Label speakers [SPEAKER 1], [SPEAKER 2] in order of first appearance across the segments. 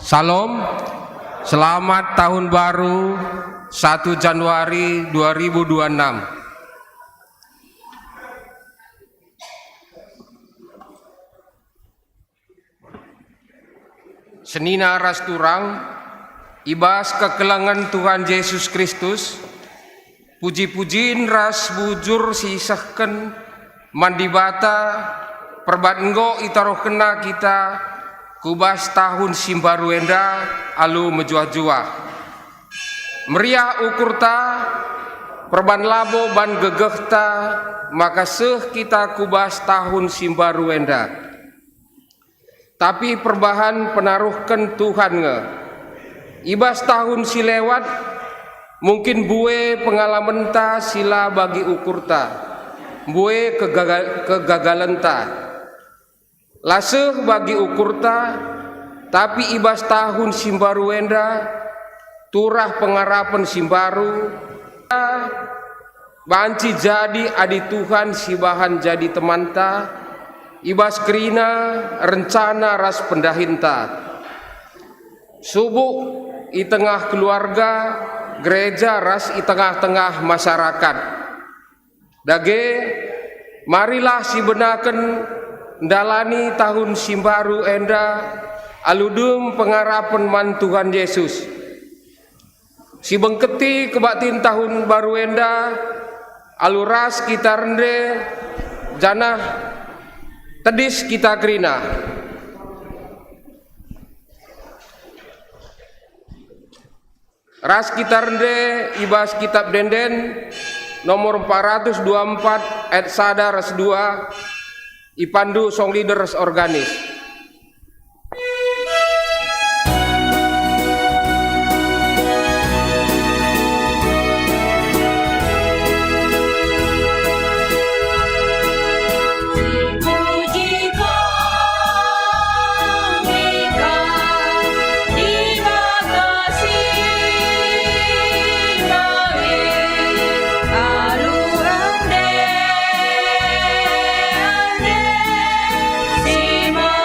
[SPEAKER 1] Salam, selamat tahun baru 1 Januari 2026. Senina ras turang, ibas kekelangan Tuhan Yesus Kristus, puji-pujiin ras bujur sisahkan mandibata perbat enggo itaroh kena kita kubas tahun simbaru enda alu mejuah-juah meriah ukurta perban labo ban gegehta maka seh kita kubas tahun simbaru enda tapi perbahan penaruhkan Tuhan nge ibas tahun silewat mungkin bue pengalaman ta sila bagi ukurta bue kegagalan ta laseh bagi ukurta tapi ibas tahun simbaru enda turah pengarapan simbaru banci jadi adi Tuhan sibahan jadi temanta ibas kerina rencana ras pendahinta subuh i tengah keluarga gereja ras i tengah-tengah masyarakat dage marilah si benaken ndalani tahun simbaru enda aludum pengarapan man Tuhan Yesus si bengketi kebatin tahun baru enda aluras kita rende janah tedis kita kerina ras kita rende ibas kitab denden nomor 424 ayat sada ras 2 Ipandu Song Leaders Organis.
[SPEAKER 2] Sima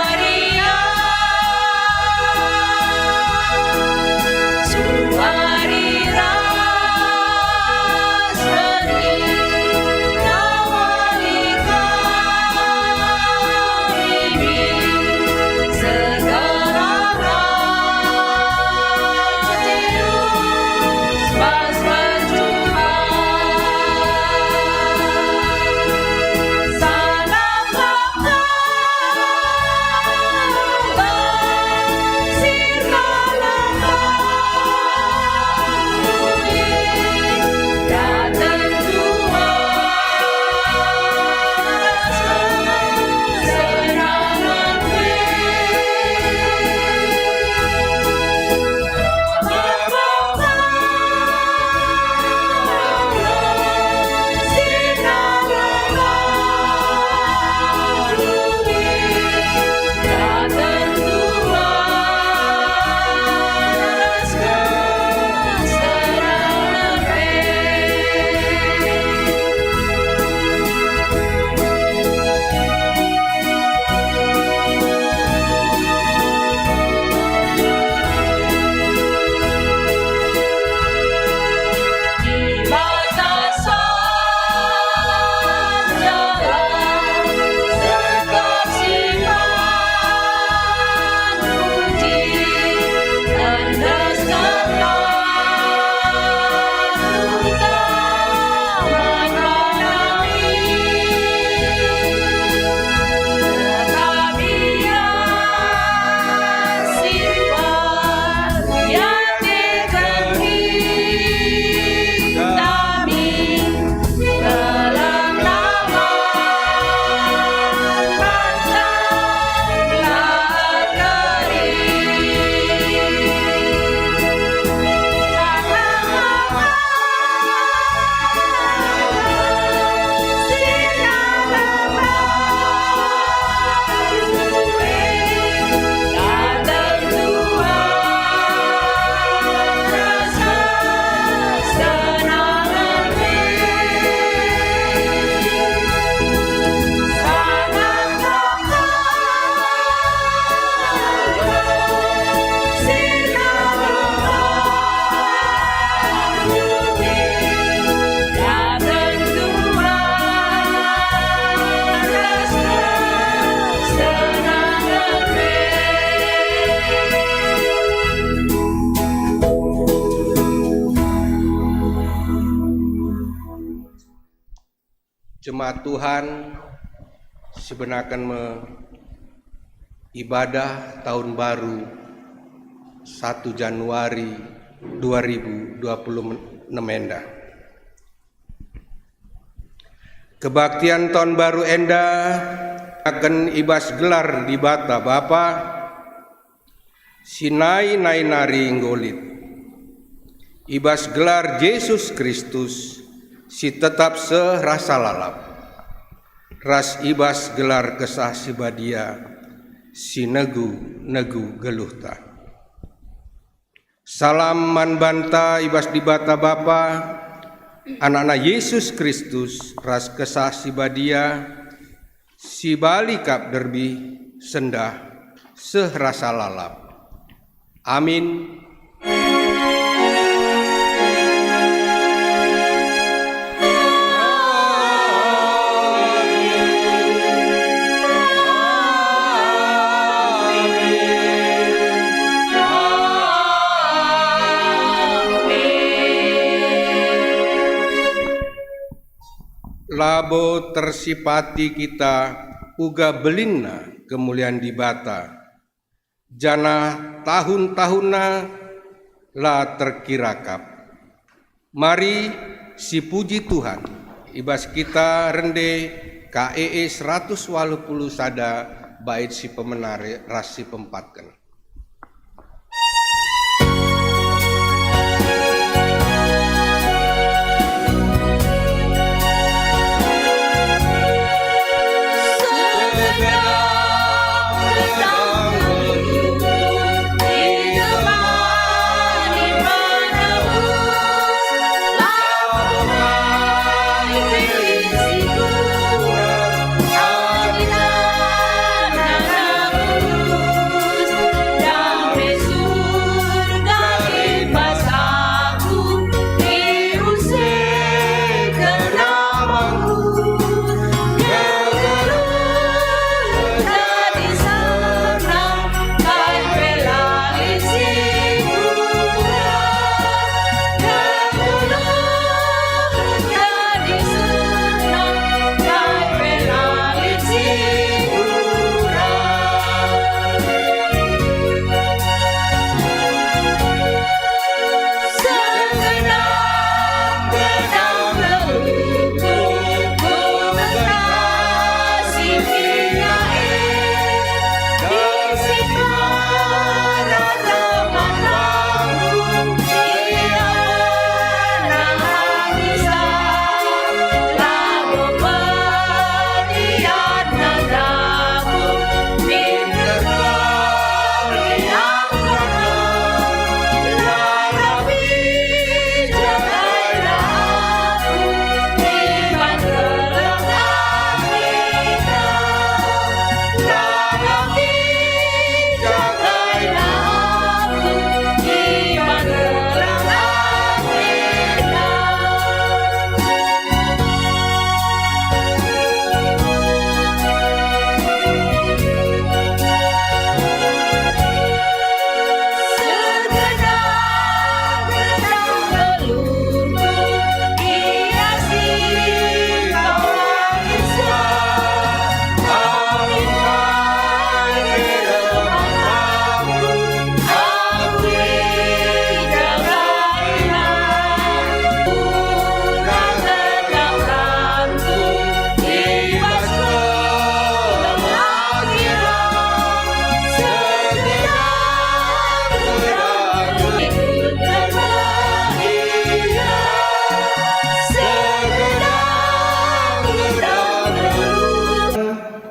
[SPEAKER 2] Jemaat Tuhan, sebenarkan ibadah tahun baru 1 Januari 2026 enda. Kebaktian tahun baru enda akan ibas gelar di bata Bapa Sinai nai nari nggolit. Ibas gelar Yesus Kristus si tetap serasa lalap. Ras ibas gelar kesah si badia si negu geluhta. Salam man banta ibas di bata Bapa anak-anak Yesus Kristus ras kesah si badia si balikap derbi sendah serasa lalap. Amin. Labo tersipati kita uga belinna kemuliaan di bata. Jana tahun-tahunna la terkirakap. Mari si puji Tuhan ibas kita rende KEE 180 sada bait si pemenare ras si pempatken.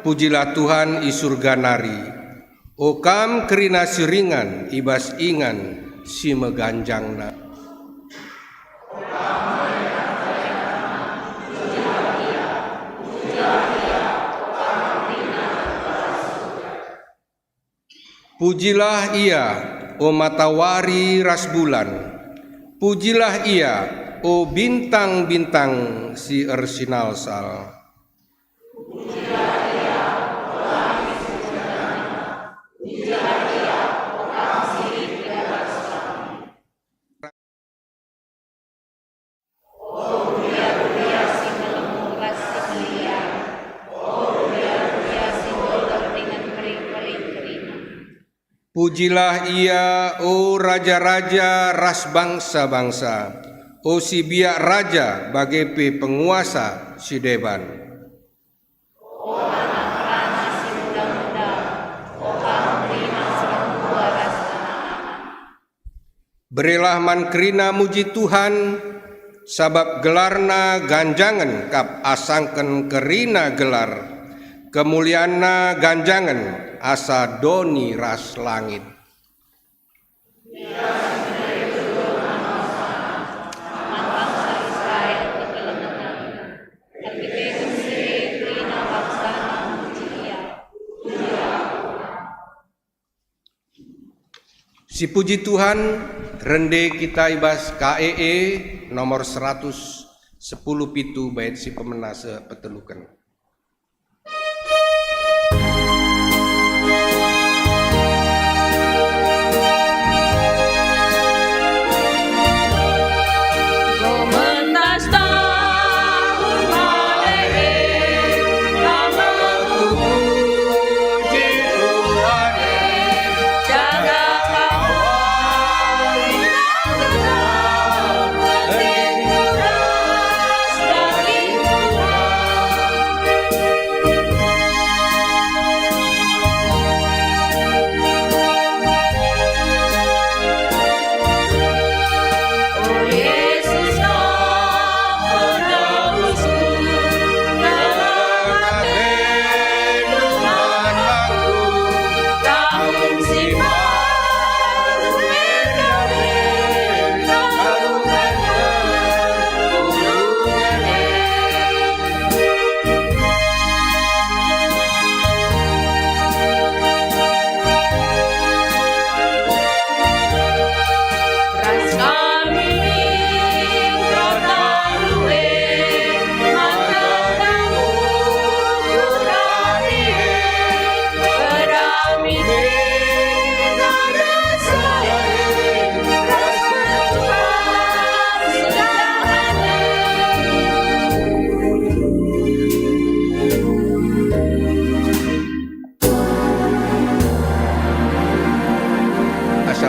[SPEAKER 2] Pujilah Tuhan i surga nari. Okam kerina siringan ibas ingan si meganjangna. Pujilah ia, o matawari ras bulan. Pujilah ia, o bintang-bintang si ersinal sal. Pujilah ia, o raja-raja ras bangsa-bangsa, o si biak raja bagai penguasa si deban. Berilah man kerina muji Tuhan, sabab gelarna ganjangan kap asangken kerina gelar, kemuliaanna ganjangan asa doni ras langit. Si puji Tuhan, rende kita ibas KEE nomor 110 pitu bait si pemenase petelukan.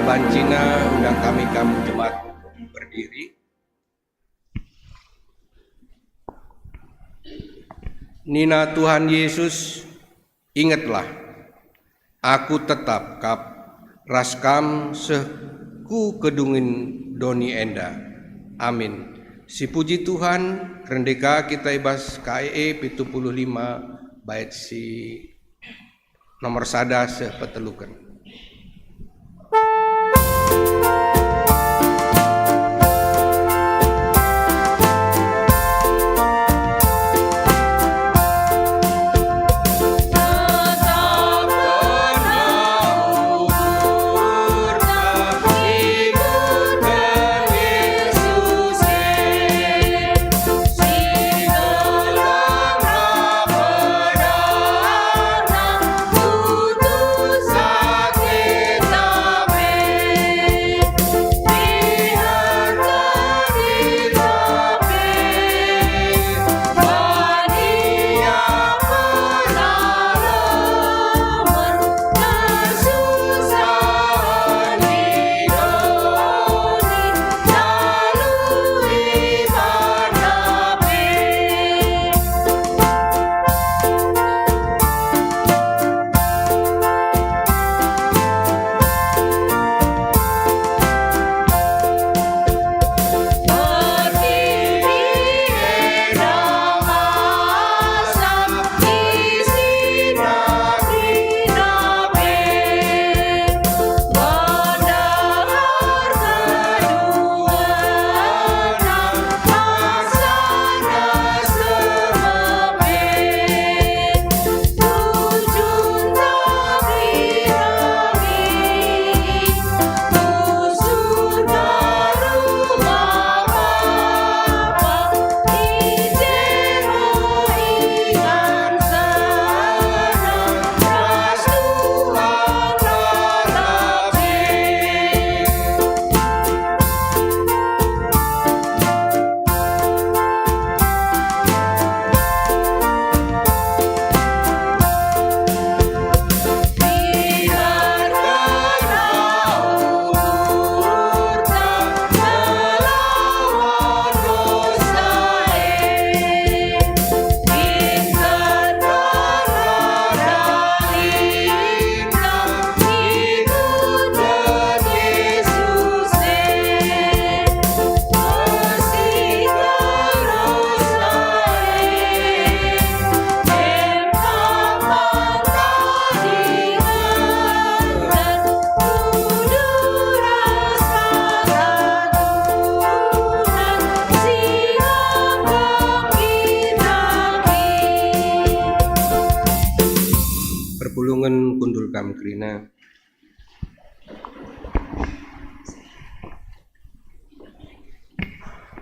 [SPEAKER 2] Bancina undang kami kamu jemaat berdiri. Nina Tuhan Yesus, ingatlah, aku tetap kap raskam seku kedungin doni enda. Amin. Si puji Tuhan, rendeka kita ibas KEE 75 bait si nomor sada sepetelukan.
[SPEAKER 3] Putus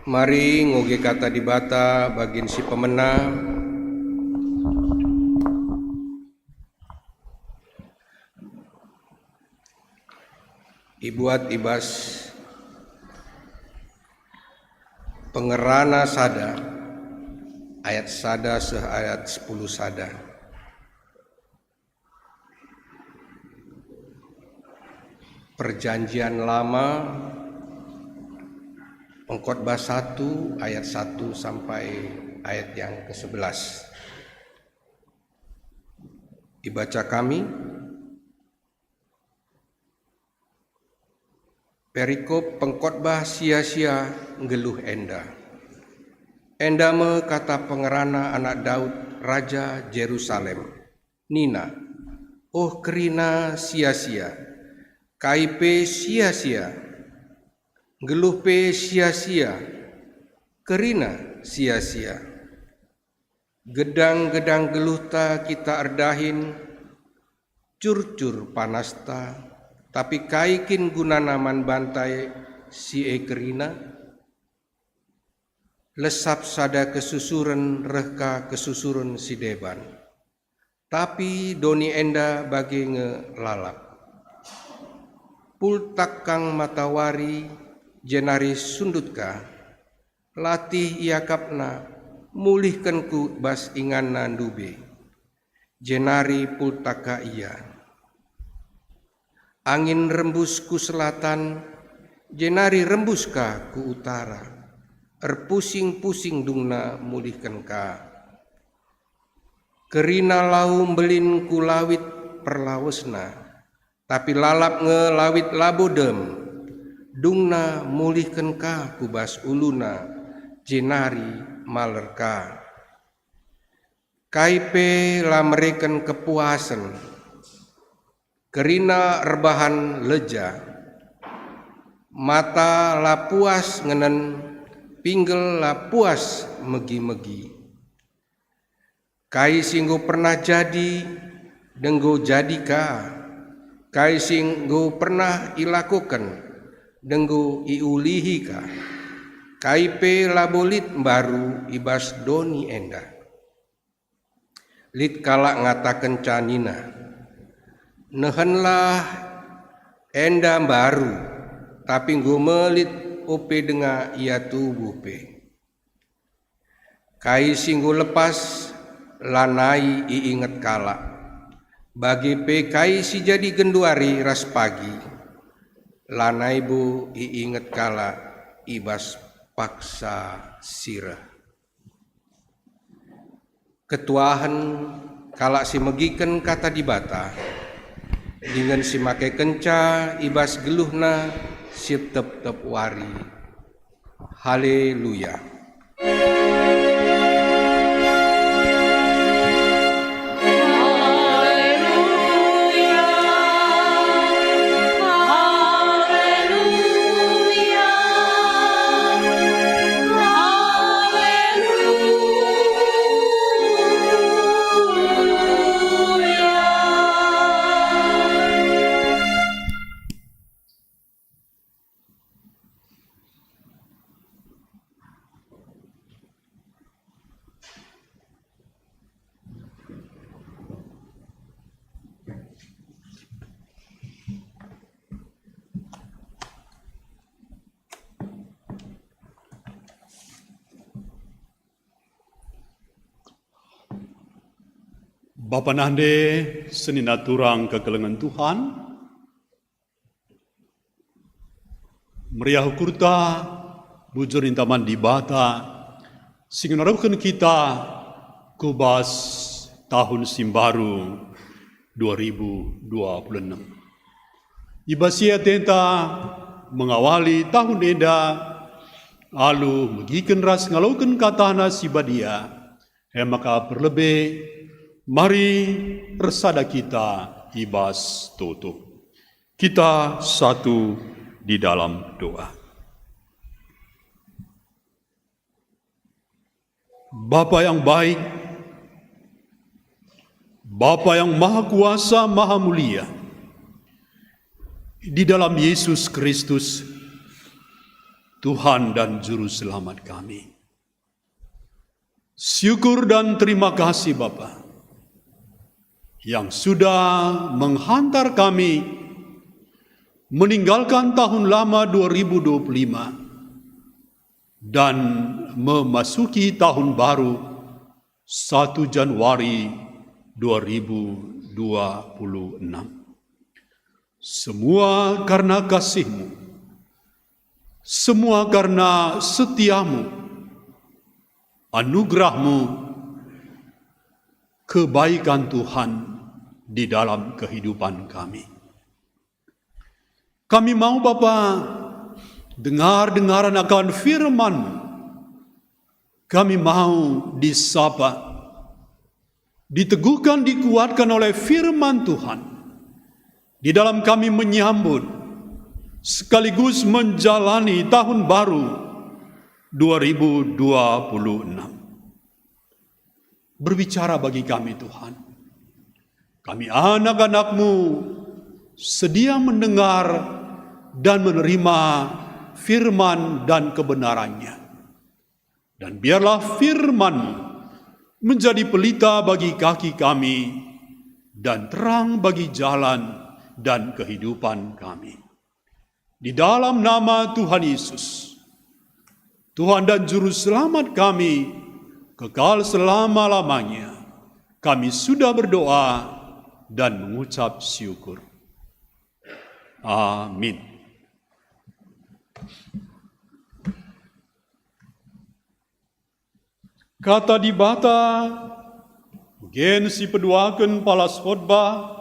[SPEAKER 2] Mari ngoge kata di bata bagin si pemena. Ibuat ibas pengerana sada ayat sada ayat 10 sada. Perjanjian lama Pengkhotbah 1 ayat 1 sampai ayat yang ke-11. Dibaca kami. Perikop pengkhotbah sia-sia ngeluh enda. Enda me kata pengerana anak Daud Raja Jerusalem. Nina, oh kerina sia-sia, kaipe sia-sia, geluh pe sia-sia, kerina sia-sia. Gedang-gedang geluh ta kita erdahin, curcur panasta, tapi kaikin gunanaman bantai si kerina. Lesap sada kesusuren rehka kesusuren si deban, tapi doni enda bagi ngelalap. Pultak kang matawari jenari sundutka, latih iakapna mulihkan ku bas ingan nandube, jenari pultaka iya. Angin rembus ku selatan, jenari rembus ka ku utara, erpusing-pusing dungna mulihkan ka. Kerina lau belin ku lawit perlawesna, tapi lalap ngelawit labodem, dungna mulihkan ka kubas uluna, jenari malerka. Kaipe lamreken kepuasan, kerina rebahan leja, mata la puas ngenen, pinggel la puas megi-megi. Kai singgo pernah jadi, denggo jadika, kai singgo pernah ilakukan, denggo iulihi ka. Kaipe labolit baru ibas doni enda. Lit kala ngatakan canina, nehenlah enda baru, tapi nggo melit ope denga ia tubuh pe. Kai singgo lepas lanai iinget kala, bagi pe kai si jadi genduari ras pagi, lanai bu iinget kala ibas paksa sirah. Ketuahan kala si megiken kata dibata, dengan si make kenca ibas geluhna si tep-tep wari. Haleluya.
[SPEAKER 3] Bapa nande senina turang kegelengan Tuhan, meriah kurta bujur intaman di bata, sing naruhkan kita kubas tahun simbaru 2026. Ibasia tenta mengawali tahun eda, alu megiken ras ngalaukan katana sibadia, maka berlebih. Mari resada kita ibas tutup. Kita satu di dalam doa. Bapa yang baik, Bapa yang maha kuasa, maha mulia, di dalam Yesus Kristus, Tuhan dan Juru Selamat kami. Syukur dan terima kasih Bapa yang sudah menghantar kami meninggalkan tahun lama 2025 dan memasuki tahun baru 1 Januari 2026. Semua karena kasih-Mu, semua karena setia-Mu, anugerah-Mu, kebaikan Tuhan di dalam kehidupan kami. Kami mau Bapa dengar-dengaran akan firman-Mu. Kami mau disapa, diteguhkan, dikuatkan oleh firman Tuhan. Di dalam kami menyambut sekaligus menjalani tahun baru 2026. Berbicara bagi kami Tuhan. Kami anak-anak-Mu sedia mendengar dan menerima firman dan kebenarannya. Dan biarlah firman-Mu menjadi pelita bagi kaki kami dan terang bagi jalan dan kehidupan kami. Di dalam nama Tuhan Yesus, Tuhan dan Juru Selamat kami, kekal selama-lamanya, kami sudah berdoa dan mengucap syukur. Amin. Kata dibata, gen si peduakan palas khotbah,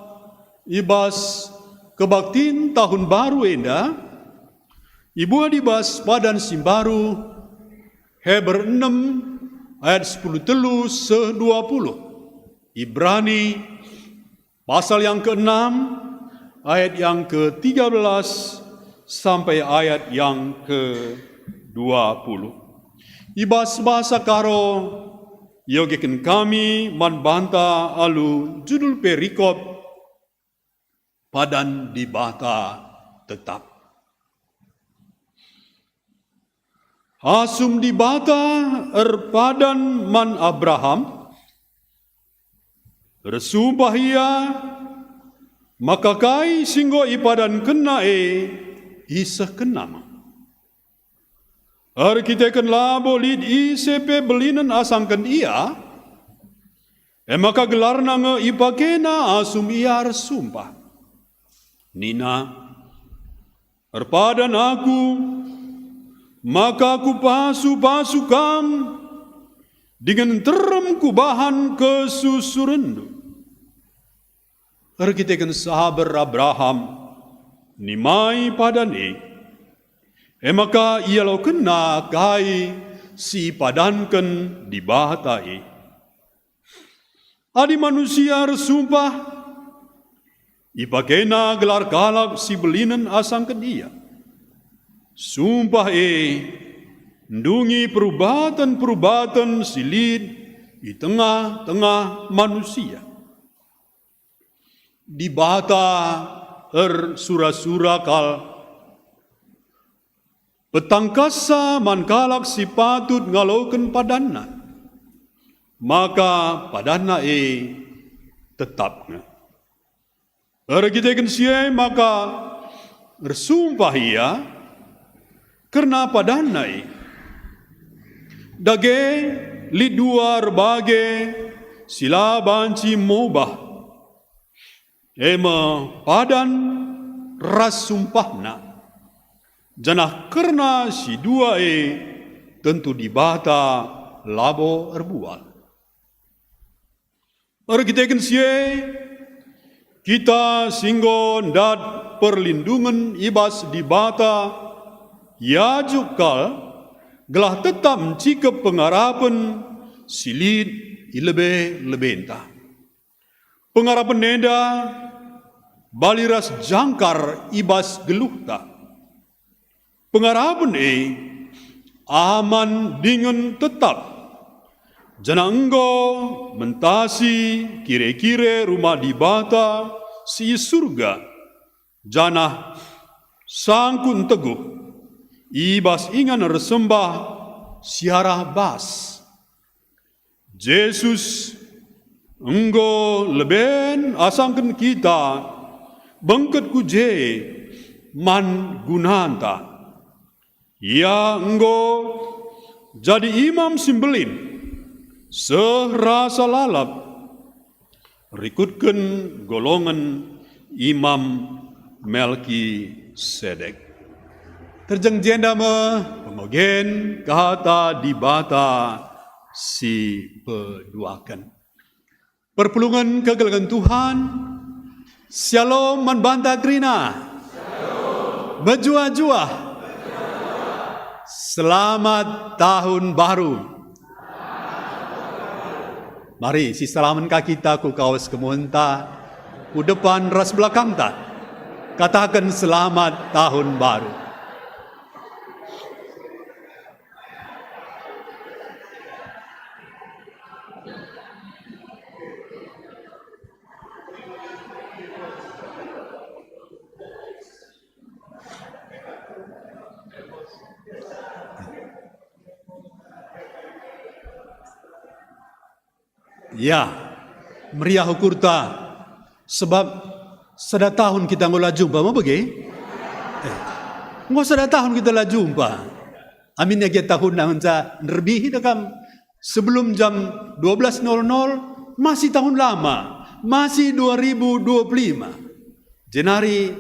[SPEAKER 3] ibas kebaktin tahun baru enda, ibu adibas padan simbaru, Heber 6 ayat 10 telu se 20, Ibrani pasal yang ke-6 ayat yang ke-13 sampai ayat yang ke-20. Ibas bahasa karo yogekan kami manbanta alu judul perikop padan dibata tetap. Asum dibata padan man Abraham resumpah ia maka kai singgo ipadan kena isa kenama. Arkiteken labo lid ICP belinan asangkan ia, maka gelar nanga ipakena asum ia resumpah. Nina, erpadan aku, maka aku pasu kam, dengan terem kubahan kesusurendu. Arkiteken sahabat Abraham, nimai padane, maka ia lo kena kai si padankan dibatai. Adi manusia resumpah, ipakena gelar kalak si belinan asang ke dia. Sumpah ndungi perubatan silid di tengah-tengah manusia. Dibata sura-sura kal petangkasa mankalak si patut ngalaukan padanna, maka padanna tetapna. Ergiteken siai maka bersumpah ia karena padanna dage liduar bage sila banci mobah ema padan ras sumpahna. Janah karena si dua tentu dibata labo erbual. Ergiteken siye kita singgo ndat perlindungan ibas dibata ya jukal gelah tetap cikep pengarapan silid ilebe lebenta. Pengarapan neda baliras jangkar ibas geluhta. Pengarapan aman dengan tetap. Jananggo mentasi kire-kire rumah dibata si surga. Janah sangkun teguh ibas ingan resembah siarah bas. Yesus enggo leben asangken kita bengket kuje man gunanta. Ia enggo jadi imam simbelin serasa lalap rikutken golongan imam Melki Sedek. Terjeng jenda me pemogen kata dibata si peduakan. Perpulungan kegelangan Tuhan, Shalom man banta krina. Bejua-jua. Selamat tahun baru. Mari si salaman kita ku kawas kemunta, ku depan ras belakang ta. Katakan selamat tahun baru. Ya, meriah hukurta sebab sada tahun kita ngolah jumpa mau bagi? Ngau sada tahun kita lah jumpa. Amin ya kita tahun nanti nerbihi dekam sebelum jam 12.00 masih tahun lama, masih 2025. Januari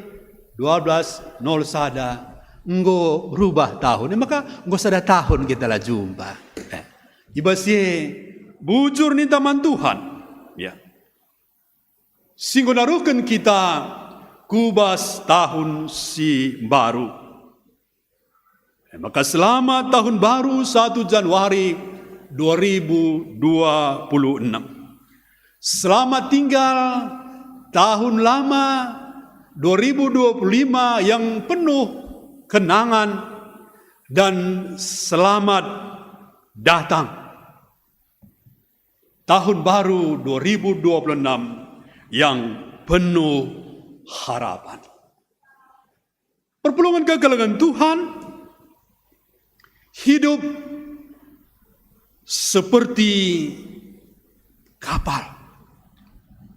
[SPEAKER 3] 12.0 sada nggo rubah tahun. Maka nggo sada tahun kita lah jumpa. Ibasye bujur ni taman Tuhan, ya. Singgo naruhkan kita kubas tahun si baru. Maka selamat tahun baru 1 Januari 2026. Selamat tinggal tahun lama 2025 yang penuh kenangan dan selamat datang tahun baru 2026 yang penuh harapan. Perpulungan kegelangan Tuhan hidup seperti kapal.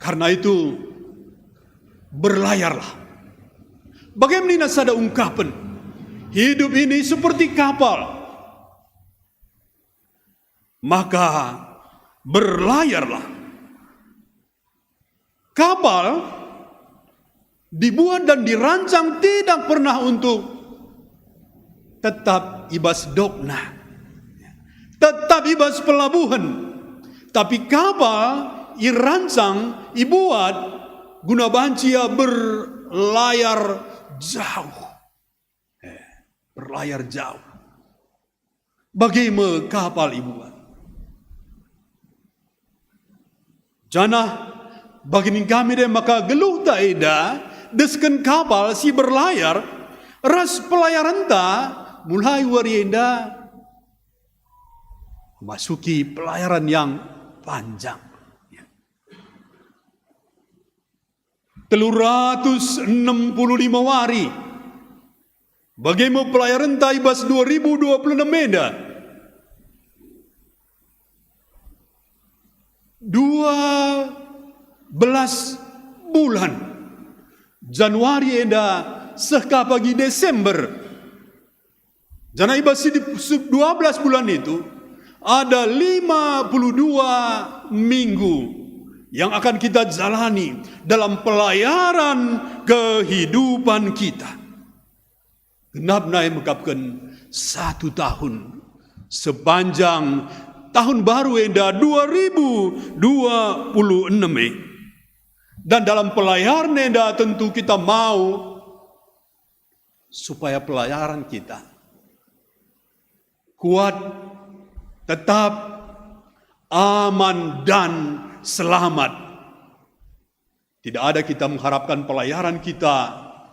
[SPEAKER 3] Karena itu berlayarlah. Bagaimana sada ungkapan hidup ini seperti kapal. Maka berlayarlah. Kapal dibuat dan dirancang tidak pernah untuk tetap ibas dokna, tetap ibas pelabuhan. Tapi kapal dirancang, dibuat guna bancia berlayar jauh. Berlayar jauh. Bagaimana kapal dibuat? Jana baginin kami deh maka geluh tak eda desken kapal si berlayar ras pelayaran ta mulai warienda memasuki pelayaran yang panjang. 365 wari. Bagaimana pelayaran ta ibas 2026 meda. 12 bulan Januari enda sehka pagi Desember. Jana ibasi di 12 bulan itu ada 52 minggu yang akan kita jalani dalam pelayaran kehidupan kita. Genap naik mengkapkan 1 tahun sepanjang tahun baru enda 2026 dan dalam pelayaran enda tentu kita mau supaya pelayaran kita kuat, tetap aman dan selamat. Tidak ada kita mengharapkan pelayaran kita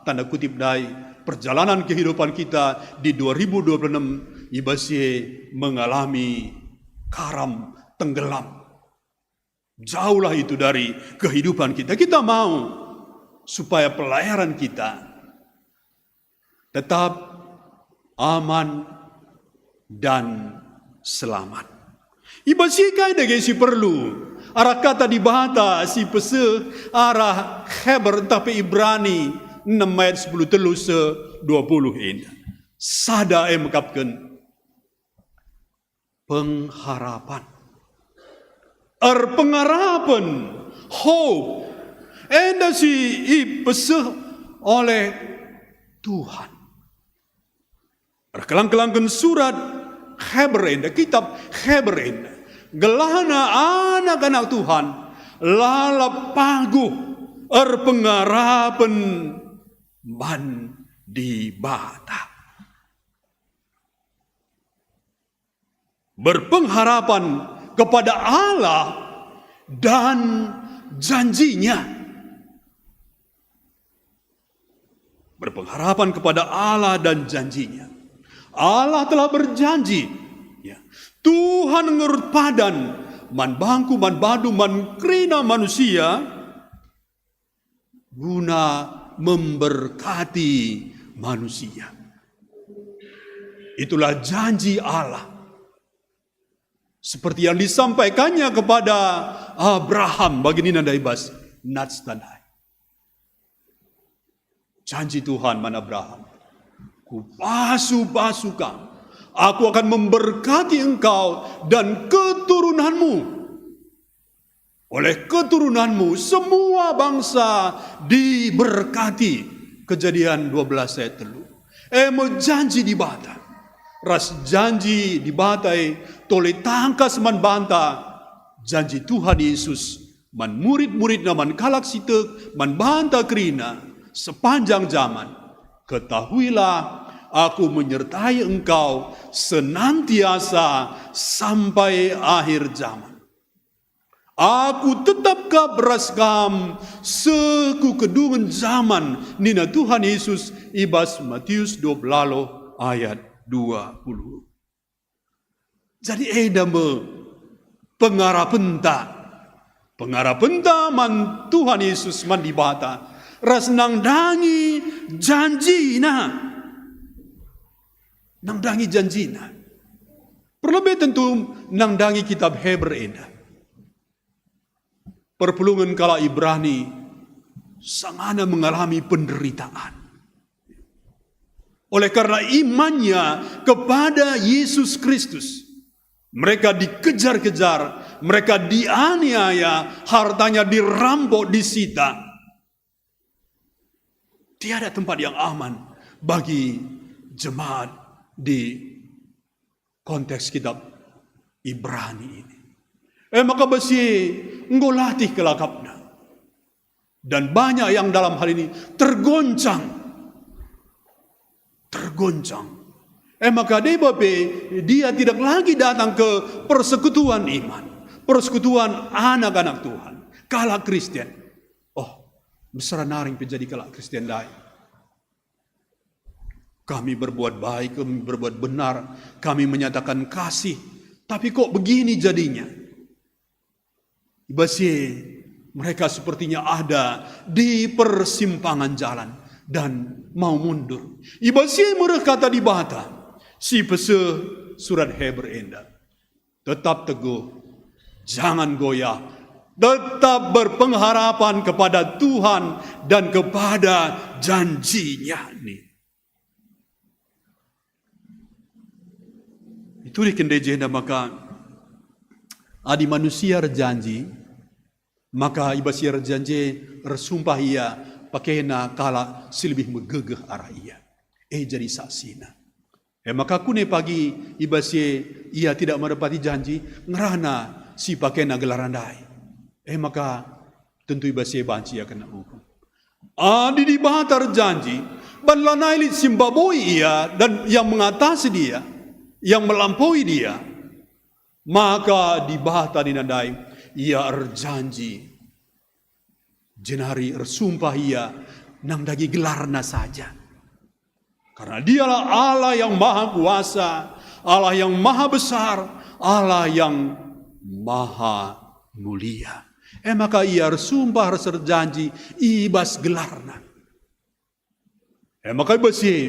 [SPEAKER 3] tanda kutip dari perjalanan kehidupan kita di 2026 ibasye mengalami karam tenggelam. Jauhlah itu dari kehidupan kita. Kita mau supaya pelayaran kita tetap aman, dan selamat. Iba si kaida si perlu. Arah kata di bahata si pese arah Heber tapi Ibrani 6 ayat 10 telu se 20 ini. Sada mengkapkan pengharapan. Pengharapan, hope. Enda si ipese oleh Tuhan. Kelang-kelangkan surat Heber enda, kitab Heber enda. Gelana anak-anak Tuhan lalap paguh pengharapan man di bata. Berpengharapan kepada Allah dan janjinya. Berpengharapan kepada Allah dan janjinya. Allah telah berjanji. Ya. Tuhan ngurut padan. Man bangku, man badu, man krina manusia. Guna memberkati manusia. Itulah janji Allah. Seperti yang disampaikannya kepada Abraham. Bagi Nina Daibas. Natstanai. Janji Tuhan man Abraham. Ku pasu kamu. Aku akan memberkati engkau dan keturunanmu. Oleh keturunanmu semua bangsa diberkati. Kejadian 12 ayat 3. Mau janji di bata. Ras janji di batai toleh tangkas man banta. Janji Tuhan Yesus man murid-murid man kalak sitek man banta kerina sepanjang zaman. Ketahuilah aku menyertai engkau senantiasa sampai akhir zaman. Aku tetapkah beraskam seku kedungan zaman nina Tuhan Yesus ibas Matius 20 ayat 20. Jadi edame pengarapenta man Tuhan Yesus man dibata ras nang dangi janjina. Nang dangi janjina. Perlebih tentu nang dangi kitab Heber enda. Perpulungan kala Ibrani sangana mengalami penderitaan. Oleh karena imannya kepada Yesus Kristus. Mereka dikejar-kejar, mereka dianiaya, hartanya dirampok, disita. Tiada tempat yang aman bagi jemaat di konteks kitab Ibrani ini. Maka besi ngolatih kelakapna. Dan banyak yang dalam hal ini tergoncang. Maka dia tidak lagi datang ke persekutuan iman. Persekutuan anak-anak Tuhan. Kala Kristen. Oh, besar naring menjadi kala Kristen lain. Kami berbuat baik, kami berbuat benar, kami menyatakan kasih. Tapi kok begini jadinya? Ibasye, mereka sepertinya ada di persimpangan jalan dan mau mundur. Ibasye berkata di bata, si pese surat Heber enda. Tetap teguh, jangan goyah. Tetap berpengharapan kepada Tuhan dan kepada janjinya nih. Itu dikendejena maka adi manusia berjanji, maka ibasya berjanji bersumpah ia pakainya kala silebih megegeh arah ia. Jadi saksina. Maka kune pagi ibasya ia tidak menepati janji, ngerana si pakainya gelarandai. Maka tentu ibasya banci ia kena hukum. Adi di batar janji, banlanai simbaboi ia dan yang mengatasi dia. Yang melampaui dia, maka di bahata dinadai ia berjanji jenari bersumpah ia nang dagi gelarna saja, karena dialah Allah yang maha kuasa, Allah yang maha besar, Allah yang maha mulia. Maka ia bersumpah berjanji ibas gelarna. Maka besi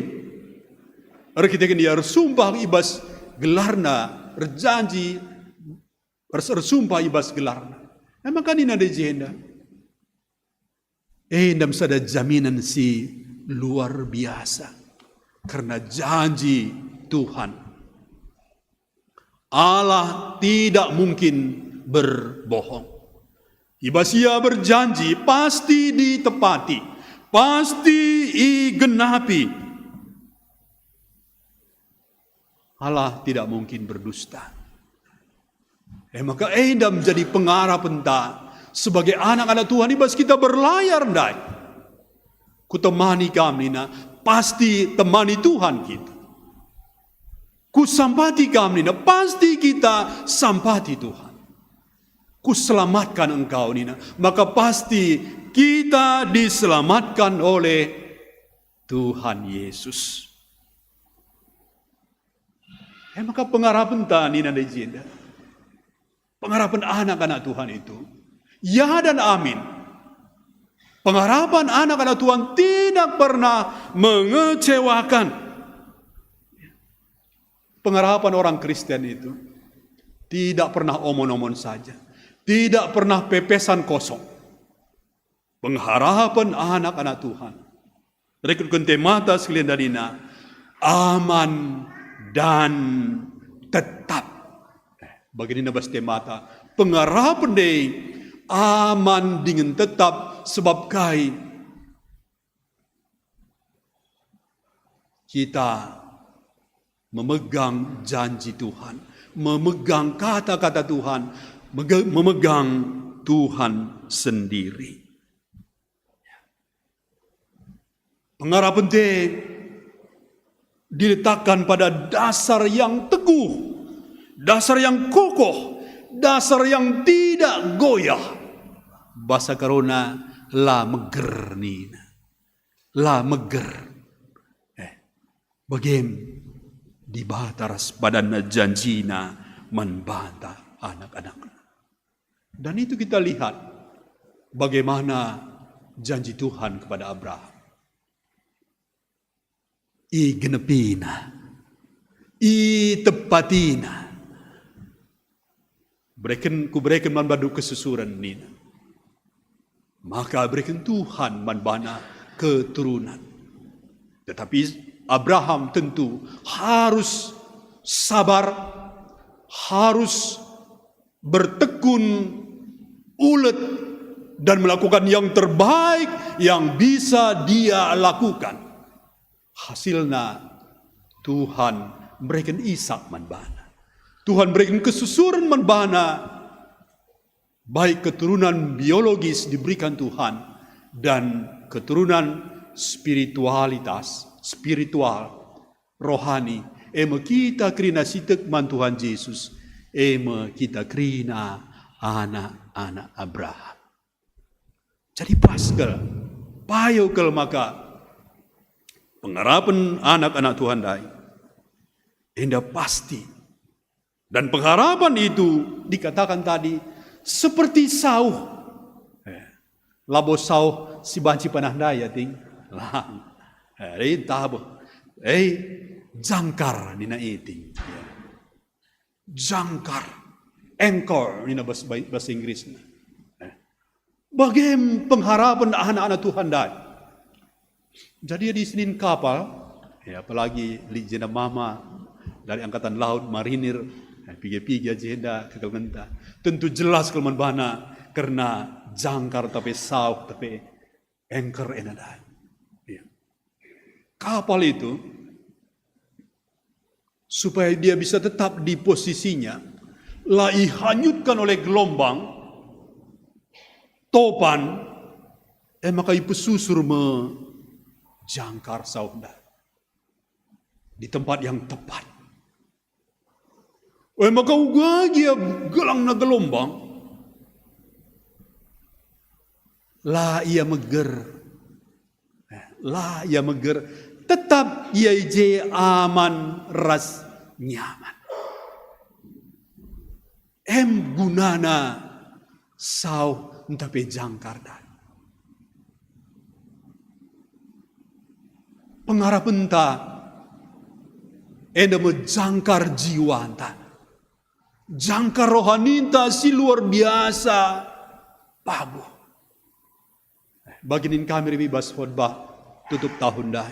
[SPEAKER 3] kita dia sumpah ibas gelarna, berjanji, bersumpah ibas gelarna. Emang kan ini ada jenda. Endam sada jaminan si luar biasa. Karena janji Tuhan. Allah tidak mungkin berbohong. Ibas ia berjanji pasti ditepati. Pasti igenapi. Allah tidak mungkin berdusta. Maka endam menjadi pengarah penta. Sebagai anak-anak Tuhan ibas kita berlayar ndai. Kutemani kami pasti temani Tuhan kita. Ku sampati kami pasti kita sampati Tuhan. Ku selamatkan engkau Nina, maka pasti kita diselamatkan oleh Tuhan Yesus. Maka pengharapan Nina dan Jenda, pengharapan anak-anak Tuhan itu, ya dan amin. Pengharapan anak-anak Tuhan tidak pernah mengecewakan. Pengharapan orang Kristen itu tidak pernah omon-omon saja. Tidak pernah pepesan kosong. Pengharapan anak-anak Tuhan. Rekrukan temata sekalian darina. Aman dan tetap. Begini nabas temata. Pengharapan deh. Aman dengan tetap. Sebab kai. Kita memegang janji Tuhan, memegang kata-kata Tuhan, memegang Tuhan sendiri. Pengharapan diletakkan pada dasar yang teguh, dasar yang kokoh, dasar yang tidak goyah. Bahasa Karona la meger nina, la meger. Bagaimana? Di bataras badan janjina membantah anak-anak. Dan itu kita lihat bagaimana janji Tuhan kepada Abraham. I genepina, i tepatina. Ku berikan manbadu kesusuran nina. Maka berikan Tuhan manbana keturunan. Tetapi Abraham tentu harus sabar, harus bertekun, ulet, dan melakukan yang terbaik yang bisa dia lakukan. Hasilnya Tuhan berikan Ishak manbana. Tuhan berikan kesusuran manbana. Baik keturunan biologis diberikan Tuhan dan keturunan spiritual, rohani. Ema kita krina sitek man Tuhan Yesus. Ema kita krina anak-anak Abraham. Jadi paskel, payo kel maka pengharapan anak-anak Tuhan dai. Indah pasti. Dan pengharapan itu dikatakan tadi seperti sauh. Labo sauh si banci panah daya ting. Lang. Jangkar nina iting. Jangkar. Anchor nina bahasa Inggris. Bagaimana pengharapan anak-anak Tuhan dah. Jadi di Senin kapal, apalagi Lijena Mama dari Angkatan Laut Marinir, piga-piga jeda ke Kalmenta. Tentu jelas kelman bana karena jangkar tapi sauh tapi anchor enadai. Kapal itu supaya dia bisa tetap di posisinya, lai hanyutkan oleh gelombang, topan, maka ibu susur menjangkar sauda di tempat yang tepat. Maka ugagia gelang na gelombang, lah ia meger, tetap ia je aman ras nyaman. Gunana sau tapi jangkar dan pengharapan ta enda menjangkar jiwanta. Jangkar rohaninta si luar biasa paguh. Baginin kami bebas khotbah tutup tahun dah.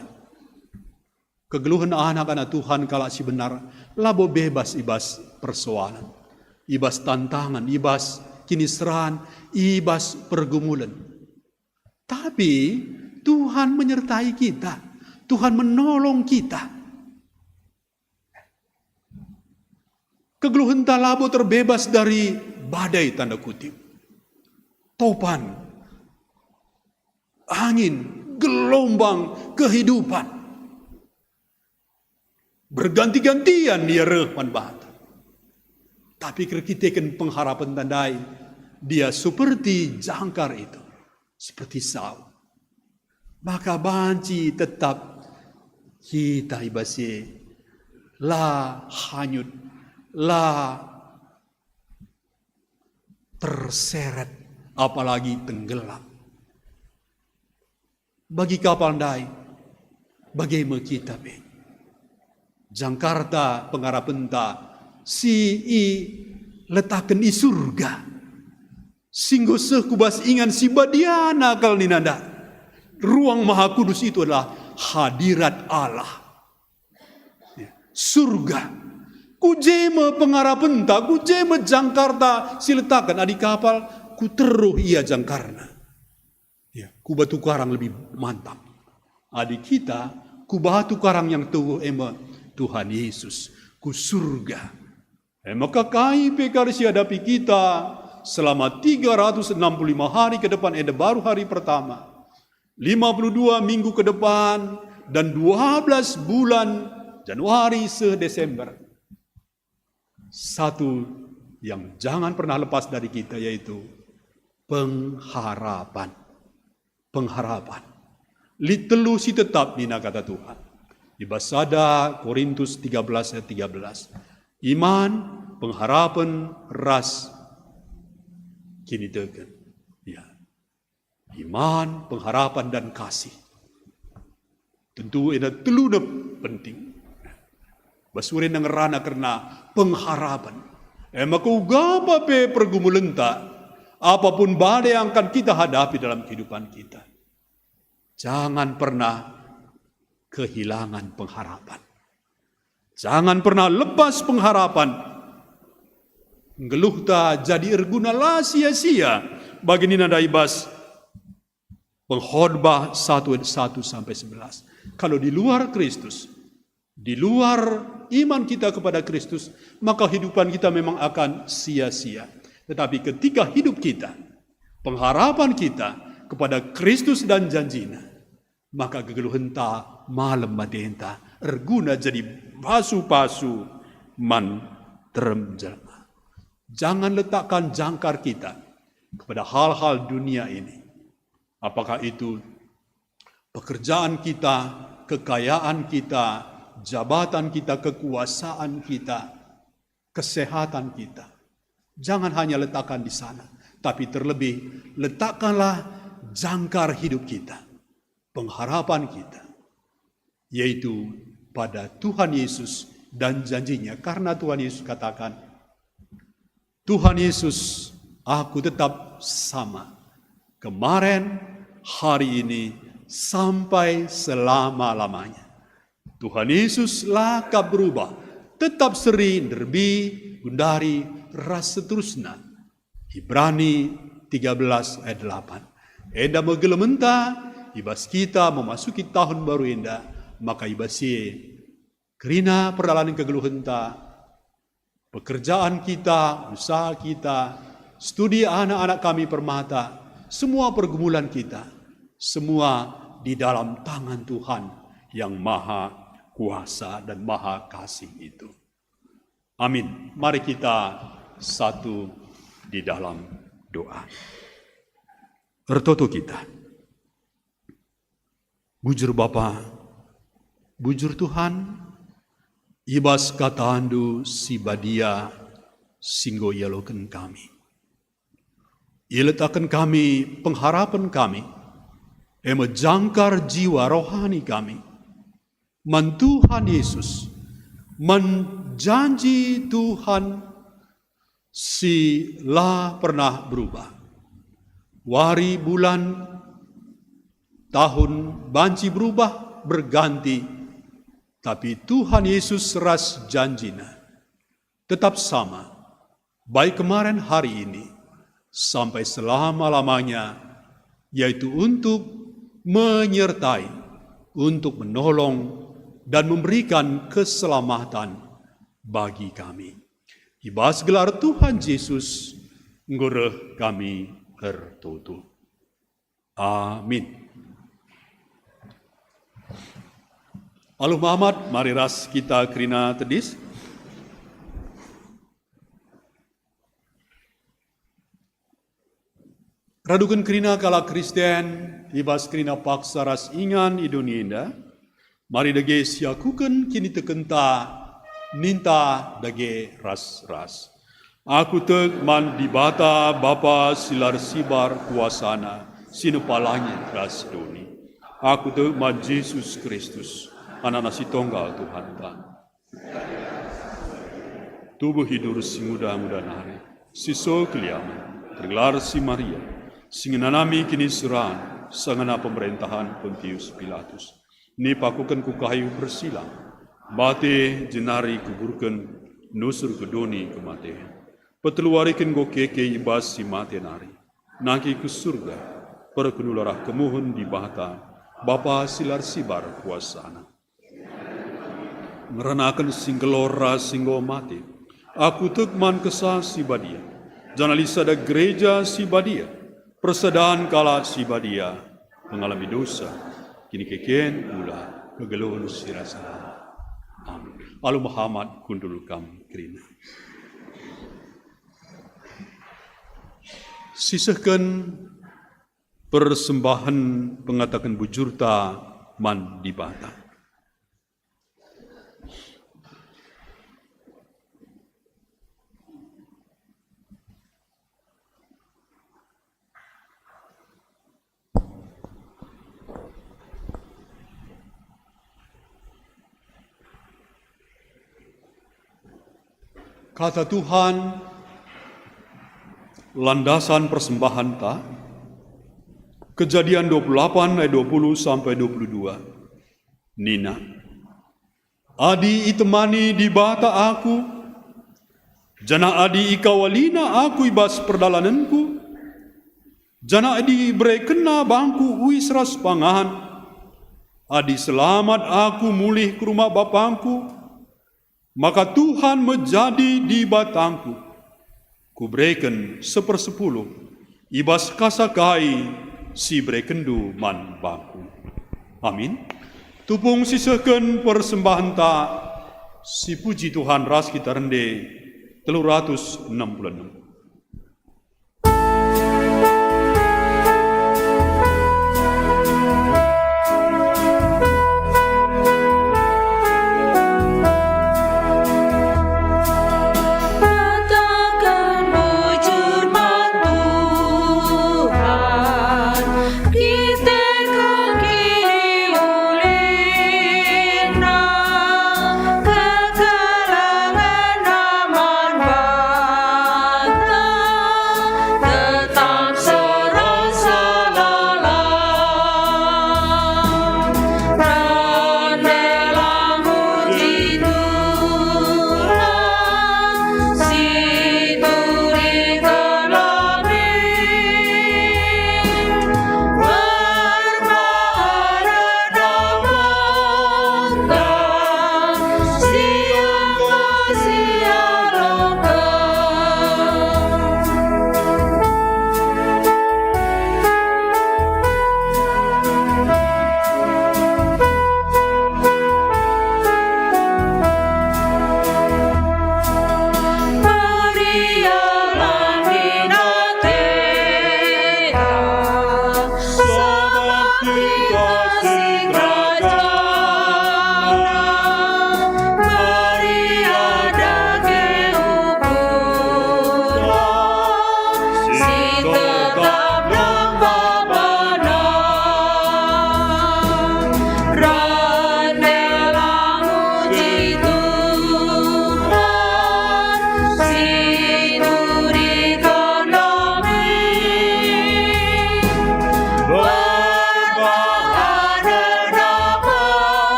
[SPEAKER 3] Kegeluhan anak-anak Tuhan kalau si benar, labo bebas ibas persoalan, ibas tantangan, ibas kinisrahan, ibas pergumulan. Tapi Tuhan menyertai kita, Tuhan menolong kita. Kegeluhan talabo terbebas dari badai tanda kutip. Topan, angin, gelombang kehidupan. Berganti-gantian dia rehman bahata. Tapi kita kan pengharapan tandai, dia seperti jangkar itu. Seperti saw. Maka banci tetap kita ibasi lah hanyut, lah terseret, apalagi tenggelam. Bagi kapal dai, bagaimana kita be? Jangkarta pengarapenta si letakkan di surga. Singgo sekubas ingan si badiana kal ninanda. Ruang maha kudus itu adalah hadirat Allah. Surga. Kujema pengarapenta, kujema jangkarta si letakkan adi kapal, ku teruh ia jangkarna. Ya, ku batu karang lebih mantap. Adi kita, ku batu karang yang tuh Tuhan Yesus, ku surga. Maka KIP karisi hadapi kita selama 365 hari ke depan, baru hari pertama. 52 minggu ke depan, dan 12 bulan Januari se-Desember. Satu yang jangan pernah lepas dari kita yaitu pengharapan. Pengharapan. Litelu si tetap nina kata Tuhan. Di Basada Korintus 13 ayat 13. Iman, pengharapan, ras. Kini tekan. Ya. Iman, pengharapan, dan kasih. Tentu ini teluna penting. Basurin yang ngerana karena pengharapan. Maka ugapa pe pergumulenta. Apapun badai yang akan kita hadapi dalam kehidupan kita. Jangan pernah kehilangan pengharapan. Jangan pernah lepas pengharapan. Ngeluh ta jadi erguna lah sia-sia. Bagi nina daibas pengkhotbah 1 sampai 11. Kalau di luar Kristus, di luar iman kita kepada Kristus, maka kehidupan kita memang akan sia-sia. Tetapi ketika hidup kita, pengharapan kita kepada Kristus dan janjinya, maka gegeluhan ta malam madenta erguna jadi pasu-pasu man teremjelma. Jangan letakkan jangkar kita kepada hal-hal dunia ini. Apakah itu pekerjaan kita, kekayaan kita, jabatan kita, kekuasaan kita, kesehatan kita. Jangan hanya letakkan di sana, tapi terlebih letakkanlah jangkar hidup kita, pengharapan kita, yaitu pada Tuhan Yesus dan janjinya. Karena Tuhan Yesus katakan, Tuhan Yesus, aku tetap sama. Kemarin, hari ini, sampai selama-lamanya. Tuhan Yesus laka berubah. Tetap seri, derbi, gundari, ras seterusnya. Ibrani 13 ayat 8. Enda megelementa, ibas kita memasuki tahun baru enda. Maka ibasi, kerina perjalanan kegeluhenta, pekerjaan kita, usaha kita, studi anak-anak kami permata, semua pergumulan kita, semua di dalam tangan Tuhan yang maha kuasa dan maha kasih itu. Amin. Mari kita satu di dalam doa. Ertoto kita. Bujur Bapa, bujur Tuhan, ibas katandu si badia singgo yaloken kami. Ia letakkan kami, pengharapan kami, jangkar jiwa rohani kami. Man Tuhan Yesus, menjanji Tuhan sila pernah berubah. Wari, bulan, tahun banci berubah, berganti. Tapi Tuhan Yesus ras janjina tetap sama. Baik kemarin, hari ini, sampai selama-lamanya, yaitu untuk menyertai, untuk menolong, dan memberikan keselamatan bagi kami. Ibas gelar Tuhan Yesus, ngureh kami tertutup. Amin. Alu Muhammad, mari ras kita kerina tedis. Radukan kerina kala Kristen, ibas kerina paksa ras ingan idunia. Mari dage siakukan kini tekenta ninta dage ras-ras. Aku tek man dibata Bapa silar sibar kuasana sinupalangi ras doni. Aku tek man Yesus Kristus anak nasi tunggal Tuhan ta. Tubuh hidur si muda-muda nari, siso keliaman, tergelar si Maria, singenanami kini seran, sangana pemerintahan Pontius Pilatus. Ni pakukan ku kayu bersilang, bate jenari kuburkan nusur kedoni kematian. Peteluarikan go keke ibas si mati nari, naki ke surga, perkenularah kemuhun di bahta, Bapa silar sibar kuasana. Ngeranakan singgelora singgo mati, aku tekman kesah si badia, janalisa da gereja si badia, persedaan kala si badia, mengalami dosa, kini keken pula kegeluhun sirasa. Amin. Alu Muhammad kundul kam kerina. Sisahkan persembahan pengatakan bujurta man dibata. Kata Tuhan, landasan persembahan ta, Kejadian 28 ayat 20 sampai 22. Nina, adi itemani di bata aku, jana adi ikawalina aku ibas perdalananku, jana adi berekena bangku uis ras pangahan, adi selamat aku mulih ke rumah bapangku, maka Tuhan menjadi di batangku. Kuberikan 1/10, ibas kasakai si berekendu man bangku. Amin. Tupung sisahkan persembahan ta, si puji Tuhan ras kita rende 366.
[SPEAKER 4] Kekalangan aman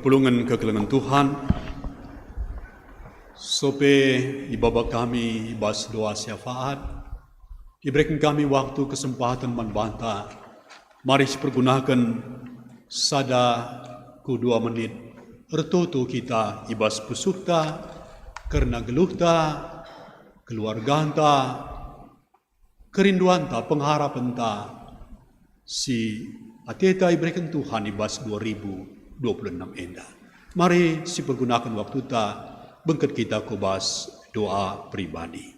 [SPEAKER 3] perpulungan kekelengan Tuhan, sope ibabak kami ibas doa syafaat, diberikan kami waktu kesempatan membantah. Mari pergunakan sada ku 2 menit ertoto kita ibas pusukta karena geluhta, keluarganta, kerinduanta, pengharapan-ta si ateta iberikan Tuhan ibas 2026 enda. Mari pergunakan waktu ta bengket kita kubas doa pribadi.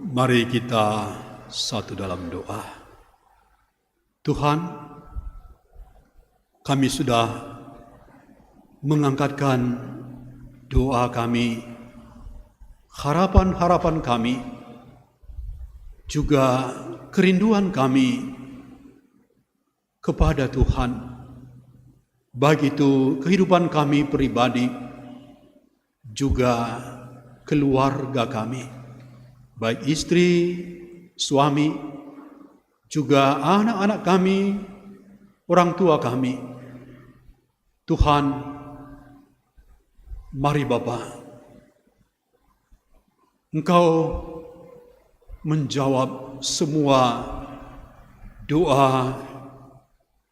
[SPEAKER 3] Mari kita satu dalam doa. Tuhan, kami sudah mengangkatkan doa kami, harapan-harapan kami, juga kerinduan kami kepada Tuhan. Baik itu kehidupan kami pribadi, juga keluarga kami. Baik istri, suami, juga anak-anak kami, orang tua kami. Tuhan, mari Bapa, Engkau menjawab semua doa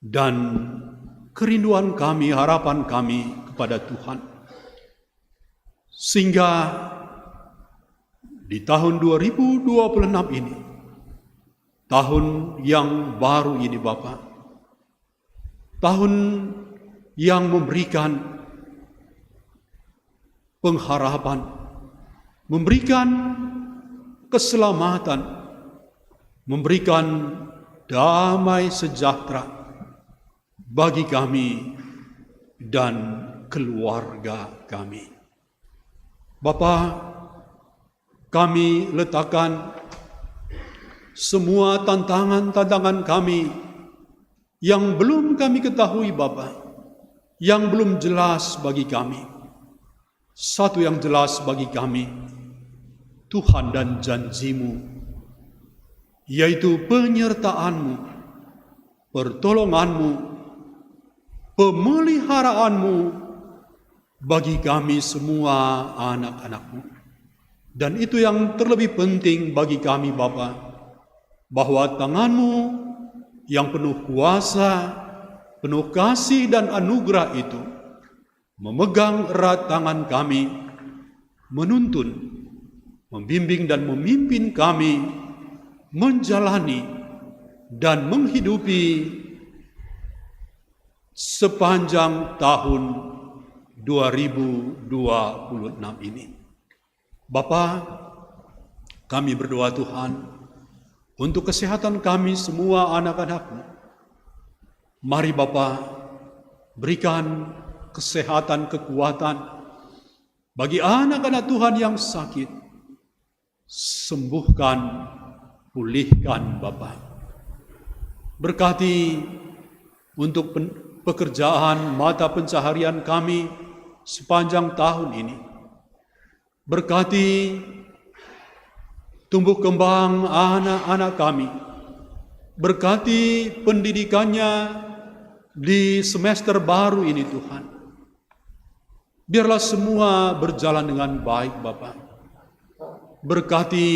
[SPEAKER 3] dan kerinduan kami, harapan kami kepada Tuhan. Sehingga di tahun 2026 ini, tahun yang baru ini Bapa, tahun yang memberikan pengharapan, memberikan keselamatan, memberikan damai sejahtera bagi kami dan keluarga kami. Bapa, kami letakkan semua tantangan-tantangan kami yang belum kami ketahui Bapa, yang belum jelas bagi kami. Satu yang jelas bagi kami, Tuhan dan janji-Mu, yaitu penyertaan-Mu, pertolongan-Mu, pemeliharaanmu bagi kami semua anak-anak-Mu. Dan itu yang terlebih penting bagi kami Bapa, bahwa tangan-Mu yang penuh kuasa, penuh kasih dan anugerah itu memegang erat tangan kami, menuntun, membimbing dan memimpin kami menjalani dan menghidupi sepanjang tahun 2026 ini. Bapa, kami berdoa Tuhan untuk kesehatan kami semua anak-anak-Mu. Mari Bapa, berikan kesehatan, kekuatan bagi anak-anak Tuhan yang sakit. Sembuhkan, pulihkan Bapa. Berkati untuk pekerjaan mata pencaharian kami sepanjang tahun ini. Berkati tumbuh kembang anak-anak kami Berkati pendidikannya di semester baru ini Tuhan. Biarlah semua berjalan dengan baik Bapa. Berkati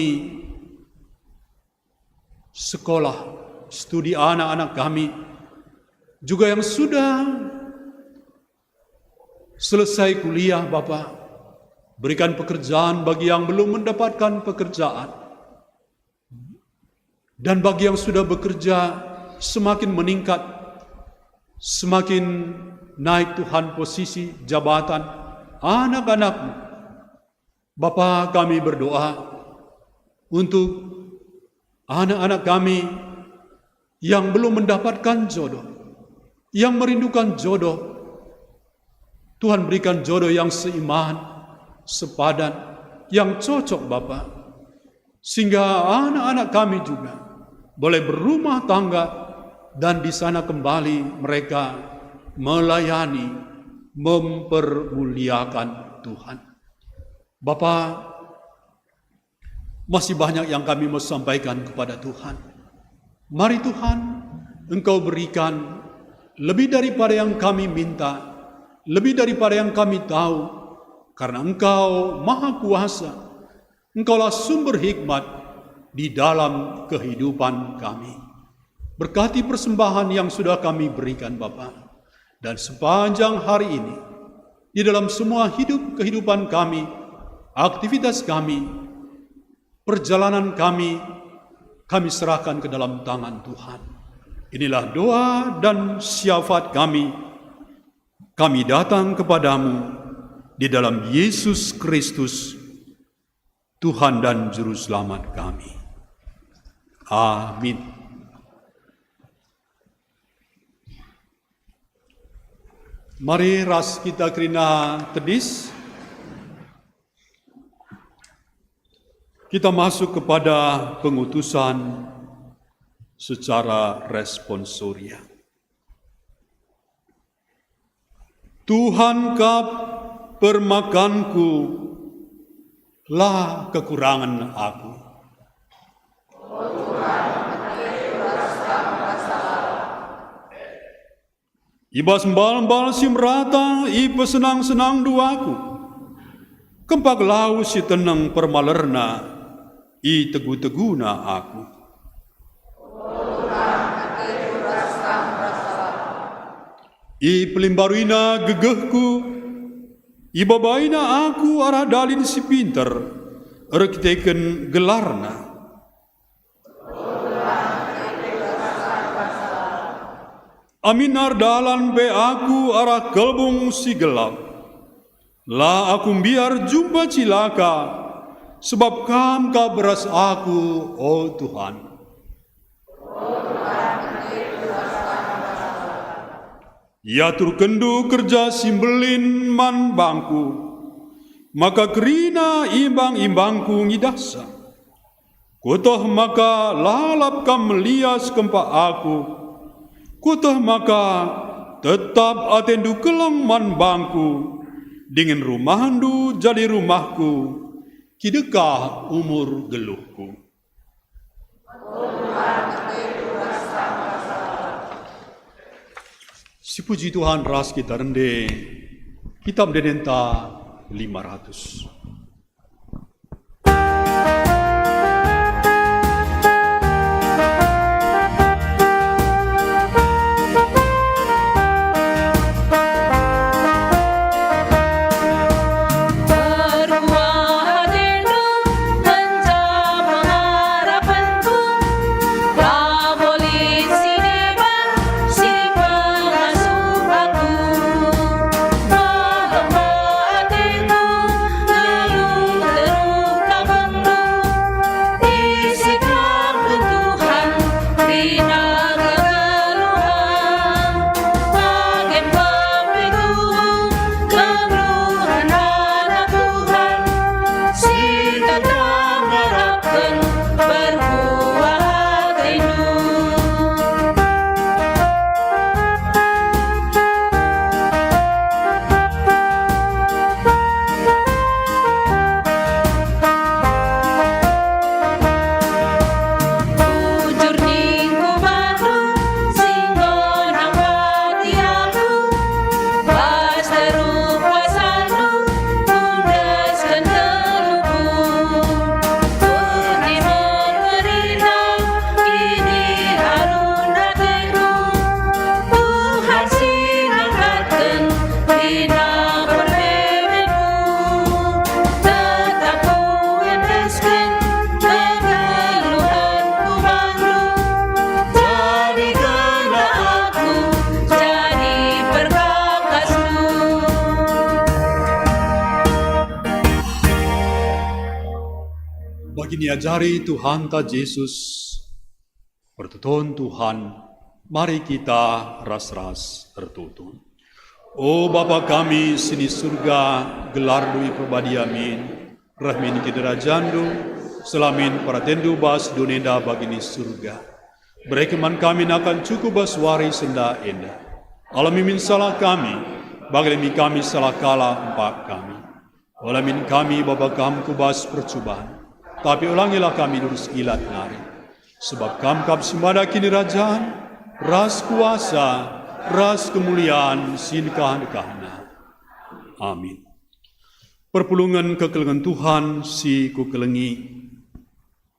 [SPEAKER 3] sekolah, studi anak-anak kami, juga yang sudah selesai kuliah Bapa. Berikan pekerjaan bagi yang belum mendapatkan pekerjaan. Dan bagi yang sudah bekerja, semakin meningkat, semakin naik Tuhan posisi jabatan anak-anak-Mu. Bapa, kami berdoa untuk anak-anak kami yang belum mendapatkan jodoh, yang merindukan jodoh. Tuhan berikan jodoh yang seiman, sepadan, yang cocok Bapa. Sehingga anak-anak kami juga boleh berumah tangga dan di sana kembali mereka melayani, mempermuliakan Tuhan. Bapa, masih banyak yang kami mau sampaikan kepada Tuhan. Mari Tuhan, Engkau berikan lebih daripada yang kami minta, lebih daripada yang kami tahu, karena Engkau Maha Kuasa, Engkaulah sumber hikmat di dalam kehidupan kami. Berkati persembahan yang sudah kami berikan Bapa, dan sepanjang hari ini, di dalam semua kehidupan kami, aktivitas kami, perjalanan kami serahkan ke dalam tangan Tuhan. Inilah doa dan syafaat kami. Kami datang kepadamu di dalam Yesus Kristus, Tuhan dan Juru Selamat kami. Amin. Mari ras kita kerina tedis. Kita masuk kepada pengutusan secara responsoria. Tuhan kap permakanku, lah kekurangan aku. Iba sembal-mbal simrata, iba senang-senang duaku. Kempak lau si tenang permalerna, i tegu-teguna aku. I pelimbaruina gegehku, i babaina aku arah dalin si pinter, rekiteken gelarna. Aminar dalan be aku arah kelbung si gelap. Lah aku biar jumpa cilaka, sebab kam ka beras aku, oh Tuhan. Ya turkendu kerja simbelin man bangku, maka kerina imbang-imbangku ngidasa. Kutoh maka lalap kam melias kempa aku, kutoh maka tetap atendu kelang man bangku, dingin rumahandu jadi rumahku, kidekah umur geluhku. Si puji Tuhan ras kita rende, kitab Dedenta 500.
[SPEAKER 4] Aku
[SPEAKER 3] Kiniajari Tuhan ta Yesus, pertutun Tuhan, mari kita ras-ras tertutun. O Bapa kami sini surga, gelar dui pribadi amin, rahmin kidera jandu, selamin para tendu bas donenda bagini surga. Berekeman kami akan cukup baswari senda enda. Alamimin salah kami, bagalimi kami salah kala empat kami. Alamin kami Bapa kam kubas percobaan. Tapi ulangilah kami lurus ilat nari. Sebab kam simada kini rajaan, ras kuasa, ras kemuliaan, sinkahan kahana. Amin. Perpulungan kekelengan Tuhan si kukelengi.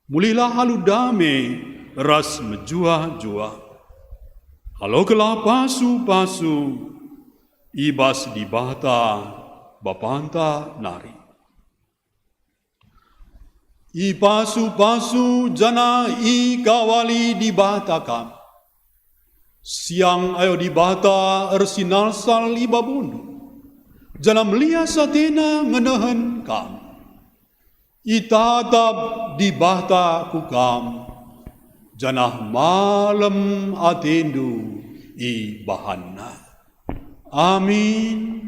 [SPEAKER 3] Mulilah halu dame, ras menjua-jua. Halo kelah pasu-pasu, ibas di bata, bapanta nari. I pasu-pasu jana i kawali di bata kam. Siang ayo di bata ersinal sal i babundu. Jana melia satena ngenahan kam. I tatap di bata kukam. Jana malam atendu i bahana. Amin.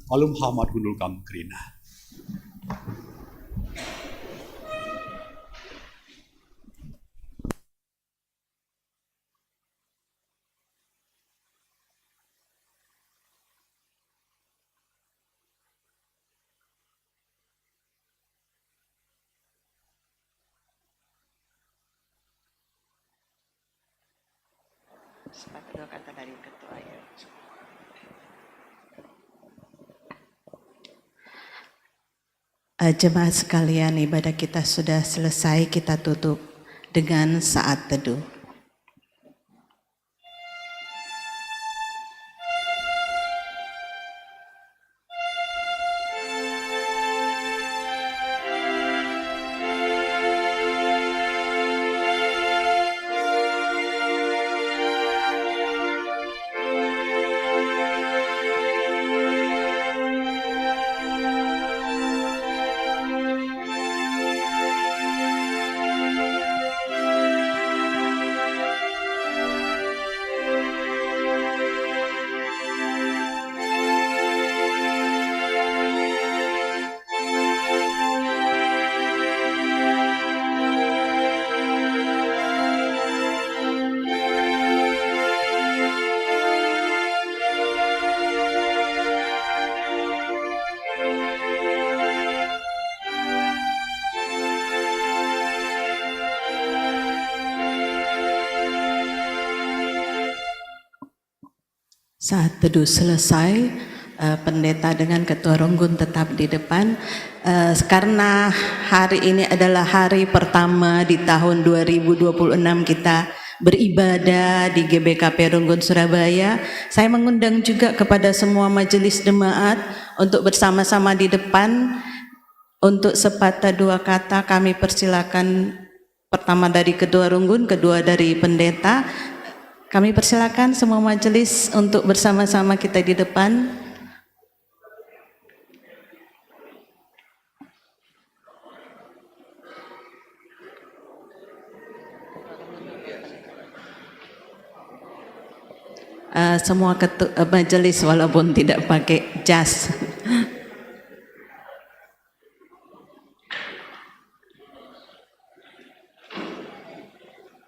[SPEAKER 3] Alum Hamad Gundul Kam Krina.
[SPEAKER 4] Sepatutnya kata dari ketua ya. Jemaat sekalian, ibadah kita sudah selesai, kita tutup dengan saat teduh. Saat teduh selesai, pendeta dengan ketua ronggun tetap di depan. Karena hari ini adalah hari pertama di tahun 2026 kita beribadah di GBKP Ronggun Surabaya, saya mengundang juga kepada semua majelis jemaat untuk bersama-sama di depan. Untuk sepatah dua kata kami persilakan, pertama dari ketua ronggun, kedua dari pendeta. Kami persilakan semua majelis untuk bersama-sama kita di depan. Semua majelis walaupun tidak pakai jas.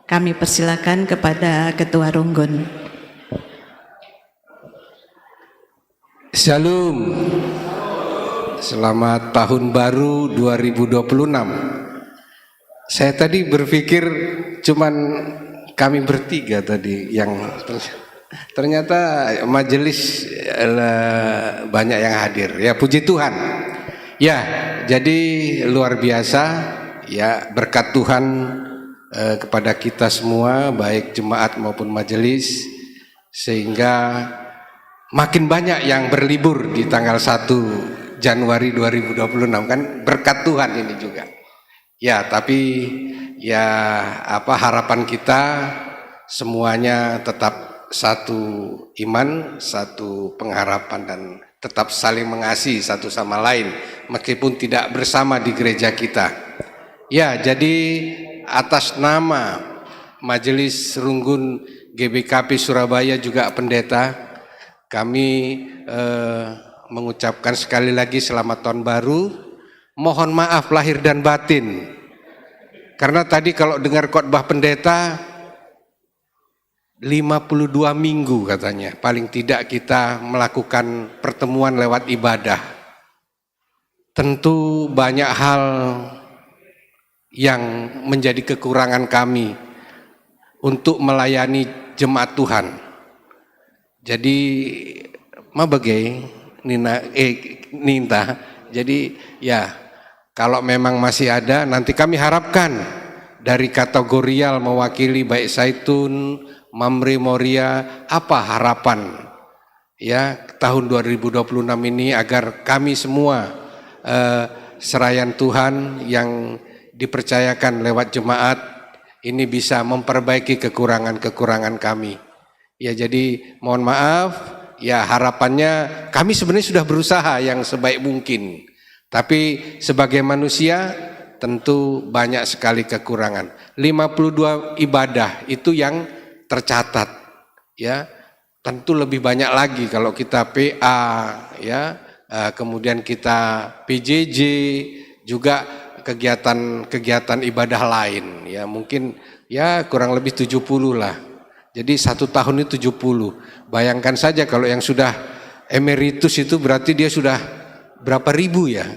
[SPEAKER 4] Kami persilakan kepada Ketua Ronggun.
[SPEAKER 2] Shalom. Selamat tahun baru 2026. Saya tadi berpikir cuman kami bertiga tadi yang ternyata majelis banyak yang hadir. Ya, puji Tuhan. Ya, jadi luar biasa ya, berkat Tuhan kepada kita semua, baik jemaat maupun majelis, sehingga makin banyak yang berlibur di tanggal 1 Januari 2026 kan, berkat Tuhan ini juga. Ya, tapi ya harapan kita semuanya tetap satu iman, satu pengharapan, dan tetap saling mengasihi satu sama lain meskipun tidak bersama di gereja kita. Ya, jadi atas nama Majelis Runggun GBKP Surabaya juga pendeta, kami mengucapkan sekali lagi selamat tahun baru. Mohon maaf lahir dan batin, karena tadi kalau dengar khotbah pendeta 52 minggu katanya paling tidak kita melakukan pertemuan lewat ibadah. Tentu banyak hal yang menjadi kekurangan kami untuk melayani jemaat Tuhan. Jadi mabagai Ninta, jadi ya kalau memang masih ada, nanti kami harapkan dari kategorial mewakili baik Zaitun, Mamre, Moria, apa harapan ya tahun 2026 ini agar kami semua serayan Tuhan yang dipercayakan lewat jemaat ini bisa memperbaiki kekurangan-kekurangan kami. Ya, jadi mohon maaf, ya harapannya kami sebenarnya sudah berusaha yang sebaik mungkin. Tapi sebagai manusia tentu banyak sekali kekurangan. 52 ibadah itu yang tercatat, ya. Tentu lebih banyak lagi kalau kita PA, ya. Kemudian kita PJJ, juga kegiatan ibadah lain, ya. Mungkin ya kurang lebih 70 lah. Jadi 1 tahun itu 70. Bayangkan saja kalau yang sudah emeritus itu berarti dia sudah berapa ribu ya?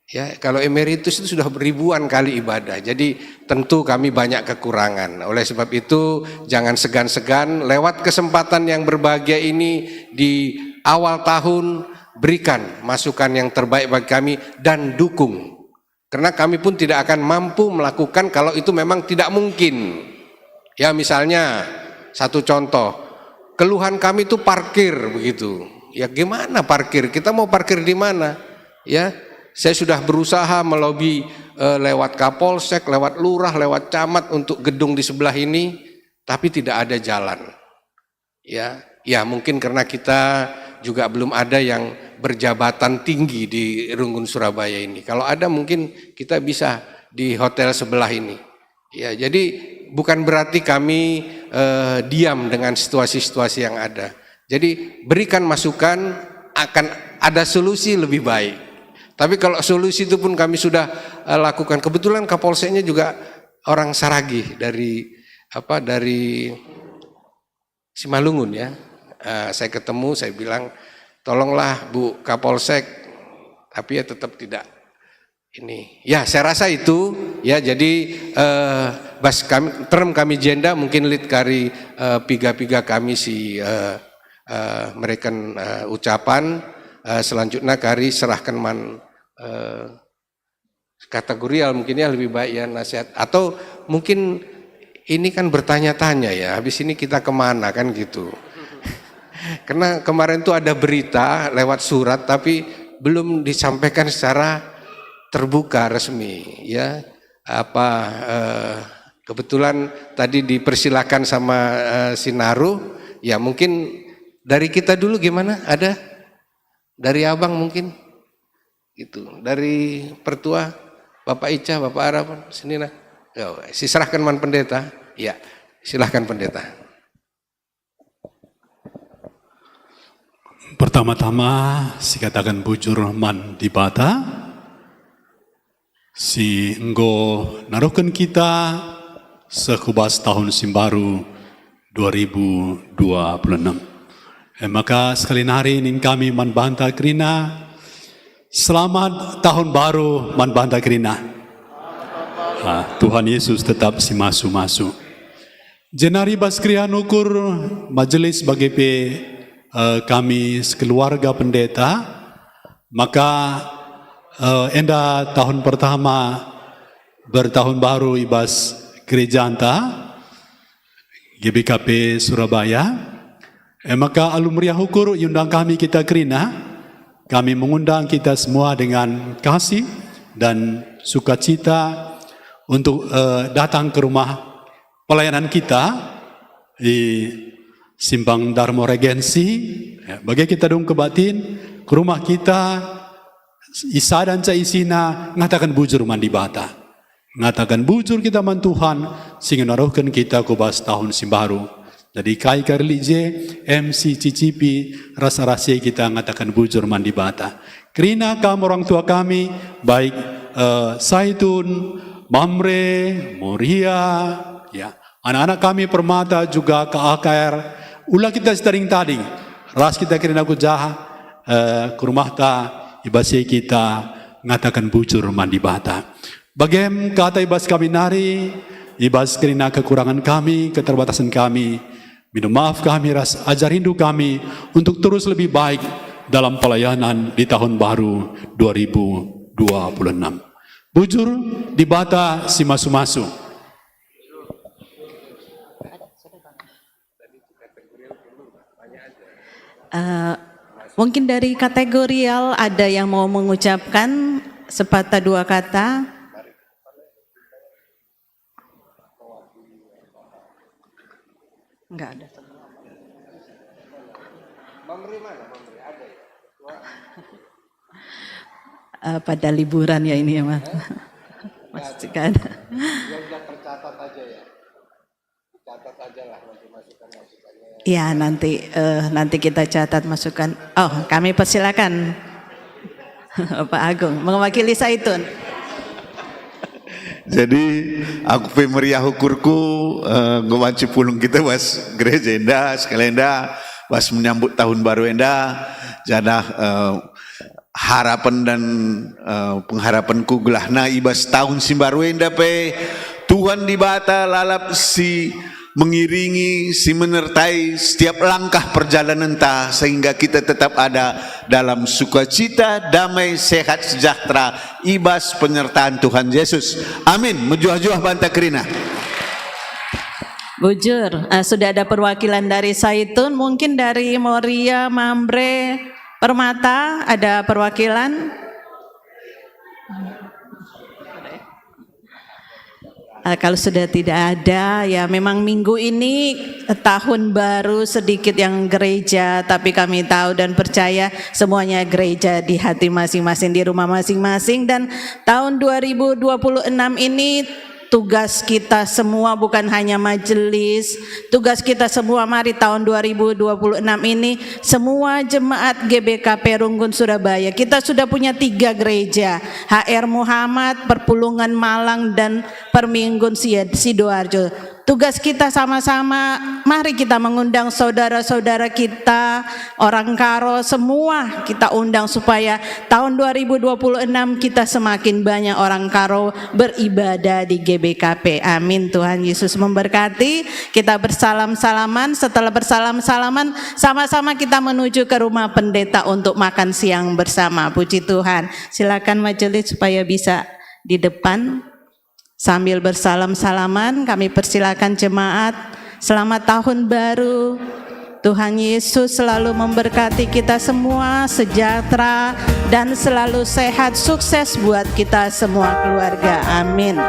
[SPEAKER 2] Ya, kalau emeritus itu sudah ribuan kali ibadah. Jadi tentu kami banyak kekurangan. Oleh sebab itu jangan segan-segan lewat kesempatan yang berbahagia ini di awal tahun, berikan masukan yang terbaik bagi kami dan dukung. Karena kami pun tidak akan mampu melakukan kalau itu memang tidak mungkin. Ya, misalnya satu contoh, keluhan kami itu parkir begitu. Ya gimana parkir? Kita mau parkir di mana? Ya, saya sudah berusaha melobi lewat Kapolsek, lewat lurah, lewat camat untuk gedung di sebelah ini, tapi tidak ada jalan. Ya, mungkin karena kita juga belum ada yang berjabatan tinggi di Runggun Surabaya ini. Kalau ada mungkin kita bisa di hotel sebelah ini. Ya, jadi bukan berarti kami diam dengan situasi-situasi yang ada. Jadi berikan masukan, akan ada solusi lebih baik. Tapi kalau solusi itu pun kami sudah lakukan. Kebetulan Kapolseknya juga orang Saragi dari Simalungun ya. Saya ketemu, saya bilang tolonglah Bu Kapolsek, tapi ya tetap tidak ini. Ya saya rasa itu ya. Jadi bas kami jenda mungkin lead kari piga kami si mereka ucapan selanjutnya kari serahkan kategorial mungkin ya lebih baik ya nasihat, atau mungkin ini kan bertanya-tanya ya habis ini kita kemana kan gitu. Karena kemarin tuh ada berita lewat surat tapi belum disampaikan secara terbuka resmi ya. Kebetulan tadi dipersilakan sama Sinaru ya, mungkin dari kita dulu gimana? Ada? Dari abang mungkin? Gitu. Dari Pertua, Bapak Ica, Bapak Arafan, sini nah. Siserahkan man pendeta. Ya, silahkan pendeta.
[SPEAKER 3] Pertama-tama, si katakan bujur man di bata, si enggo naruhkan kita sekubas tahun simbaru 2026. Maka sekali hari ini kami manbanta krina. Selamat tahun baru manbanta krina. Tuhan Yesus tetap si masu-masu. Jenari baskrian ukur majelis bagi kami sekeluarga pendeta. Maka enda tahun pertama bertahun baru ibas gereja anta GBKP Surabaya. Maka alumni Hukur undang kami kita kerina, kami mengundang kita semua dengan kasih dan sukacita untuk datang ke rumah pelayanan kita di Simpang Darmo Regensi. Bagi kita dong kebatin ke rumah kita, isa dan ca isina ngatakan bujur mandi bata, ngatakan bujur kita man Tuhan sehingga naruhkan kita ke bas tahun simbaru. Jadi kai karlije MC cicipi rasa rahasia kita ngatakan bujur mandi bata. Kerina kamu orang tua kami baik Saitun, Mamre, Moria, ya anak-anak kami Permata juga ke AKR. Ulah kita tading ras kita kerina ku jaha ke rumah ta ibase kita ngatakan bujur mandi bata. Bagem kata ibas kami nari ibas kerina kekurangan kami, keterbatasan kami. Minta maaf kami, ajar rindu kami untuk terus lebih baik dalam pelayanan di tahun baru 2026. Bujur di bata si masu-masu.
[SPEAKER 4] Mungkin dari kategorial ada yang mau mengucapkan sepatah dua kata. Enggak ada.
[SPEAKER 2] Mamre mana? Mamre ada ya?
[SPEAKER 4] Pada liburan ya ini ya Mas. Masih kan.
[SPEAKER 2] Yang sudah tercatat aja ya. Catat aja lah nanti masukan-masukannya.
[SPEAKER 4] Ya nanti kita catat masukan. Oh kami persilakan Pak Agung mewakili Saitun.
[SPEAKER 5] Jadi aku pemeriah Hukurku ngewanci pulung kita was gereja enda sekalian enda was menyambut tahun baru enda jana harapan dan pengharapanku gelahna ibas tahun simbaru enda pe Tuhan di bata lalap si mengiringi, si menyertai setiap langkah perjalanan ta sehingga kita tetap ada dalam sukacita, damai, sehat, sejahtera, ibas penyertaan Tuhan Yesus. Amin. Menjuah-juah banta kerina.
[SPEAKER 4] Bujur, sudah ada perwakilan dari Saitun, mungkin dari Moria, Mambre, Permata ada perwakilan. Kalau sudah tidak ada, ya memang minggu ini tahun baru sedikit yang gereja, tapi kami tahu dan percaya semuanya gereja di hati masing-masing, di rumah masing-masing. Dan tahun 2026 ini tugas kita semua bukan hanya majelis, tugas kita semua mari tahun 2026 ini semua jemaat GBKP Runggun Surabaya. Kita sudah punya 3 gereja, HR Muhammad, Perpulungan Malang dan Perminggun Sidoarjo. Tugas kita sama-sama, mari kita mengundang saudara-saudara kita, orang Karo, semua kita undang supaya tahun 2026 kita semakin banyak orang Karo beribadah di GBKP. Amin. Tuhan Yesus memberkati. Kita bersalam-salaman, setelah bersalam-salaman sama-sama kita menuju ke rumah pendeta untuk makan siang bersama. Puji Tuhan. Silakan majelis supaya bisa di depan. Sambil bersalam-salaman kami persilakan jemaat. Selamat tahun baru. Tuhan Yesus selalu memberkati kita semua, sejahtera dan selalu sehat, sukses buat kita semua keluarga. Amin.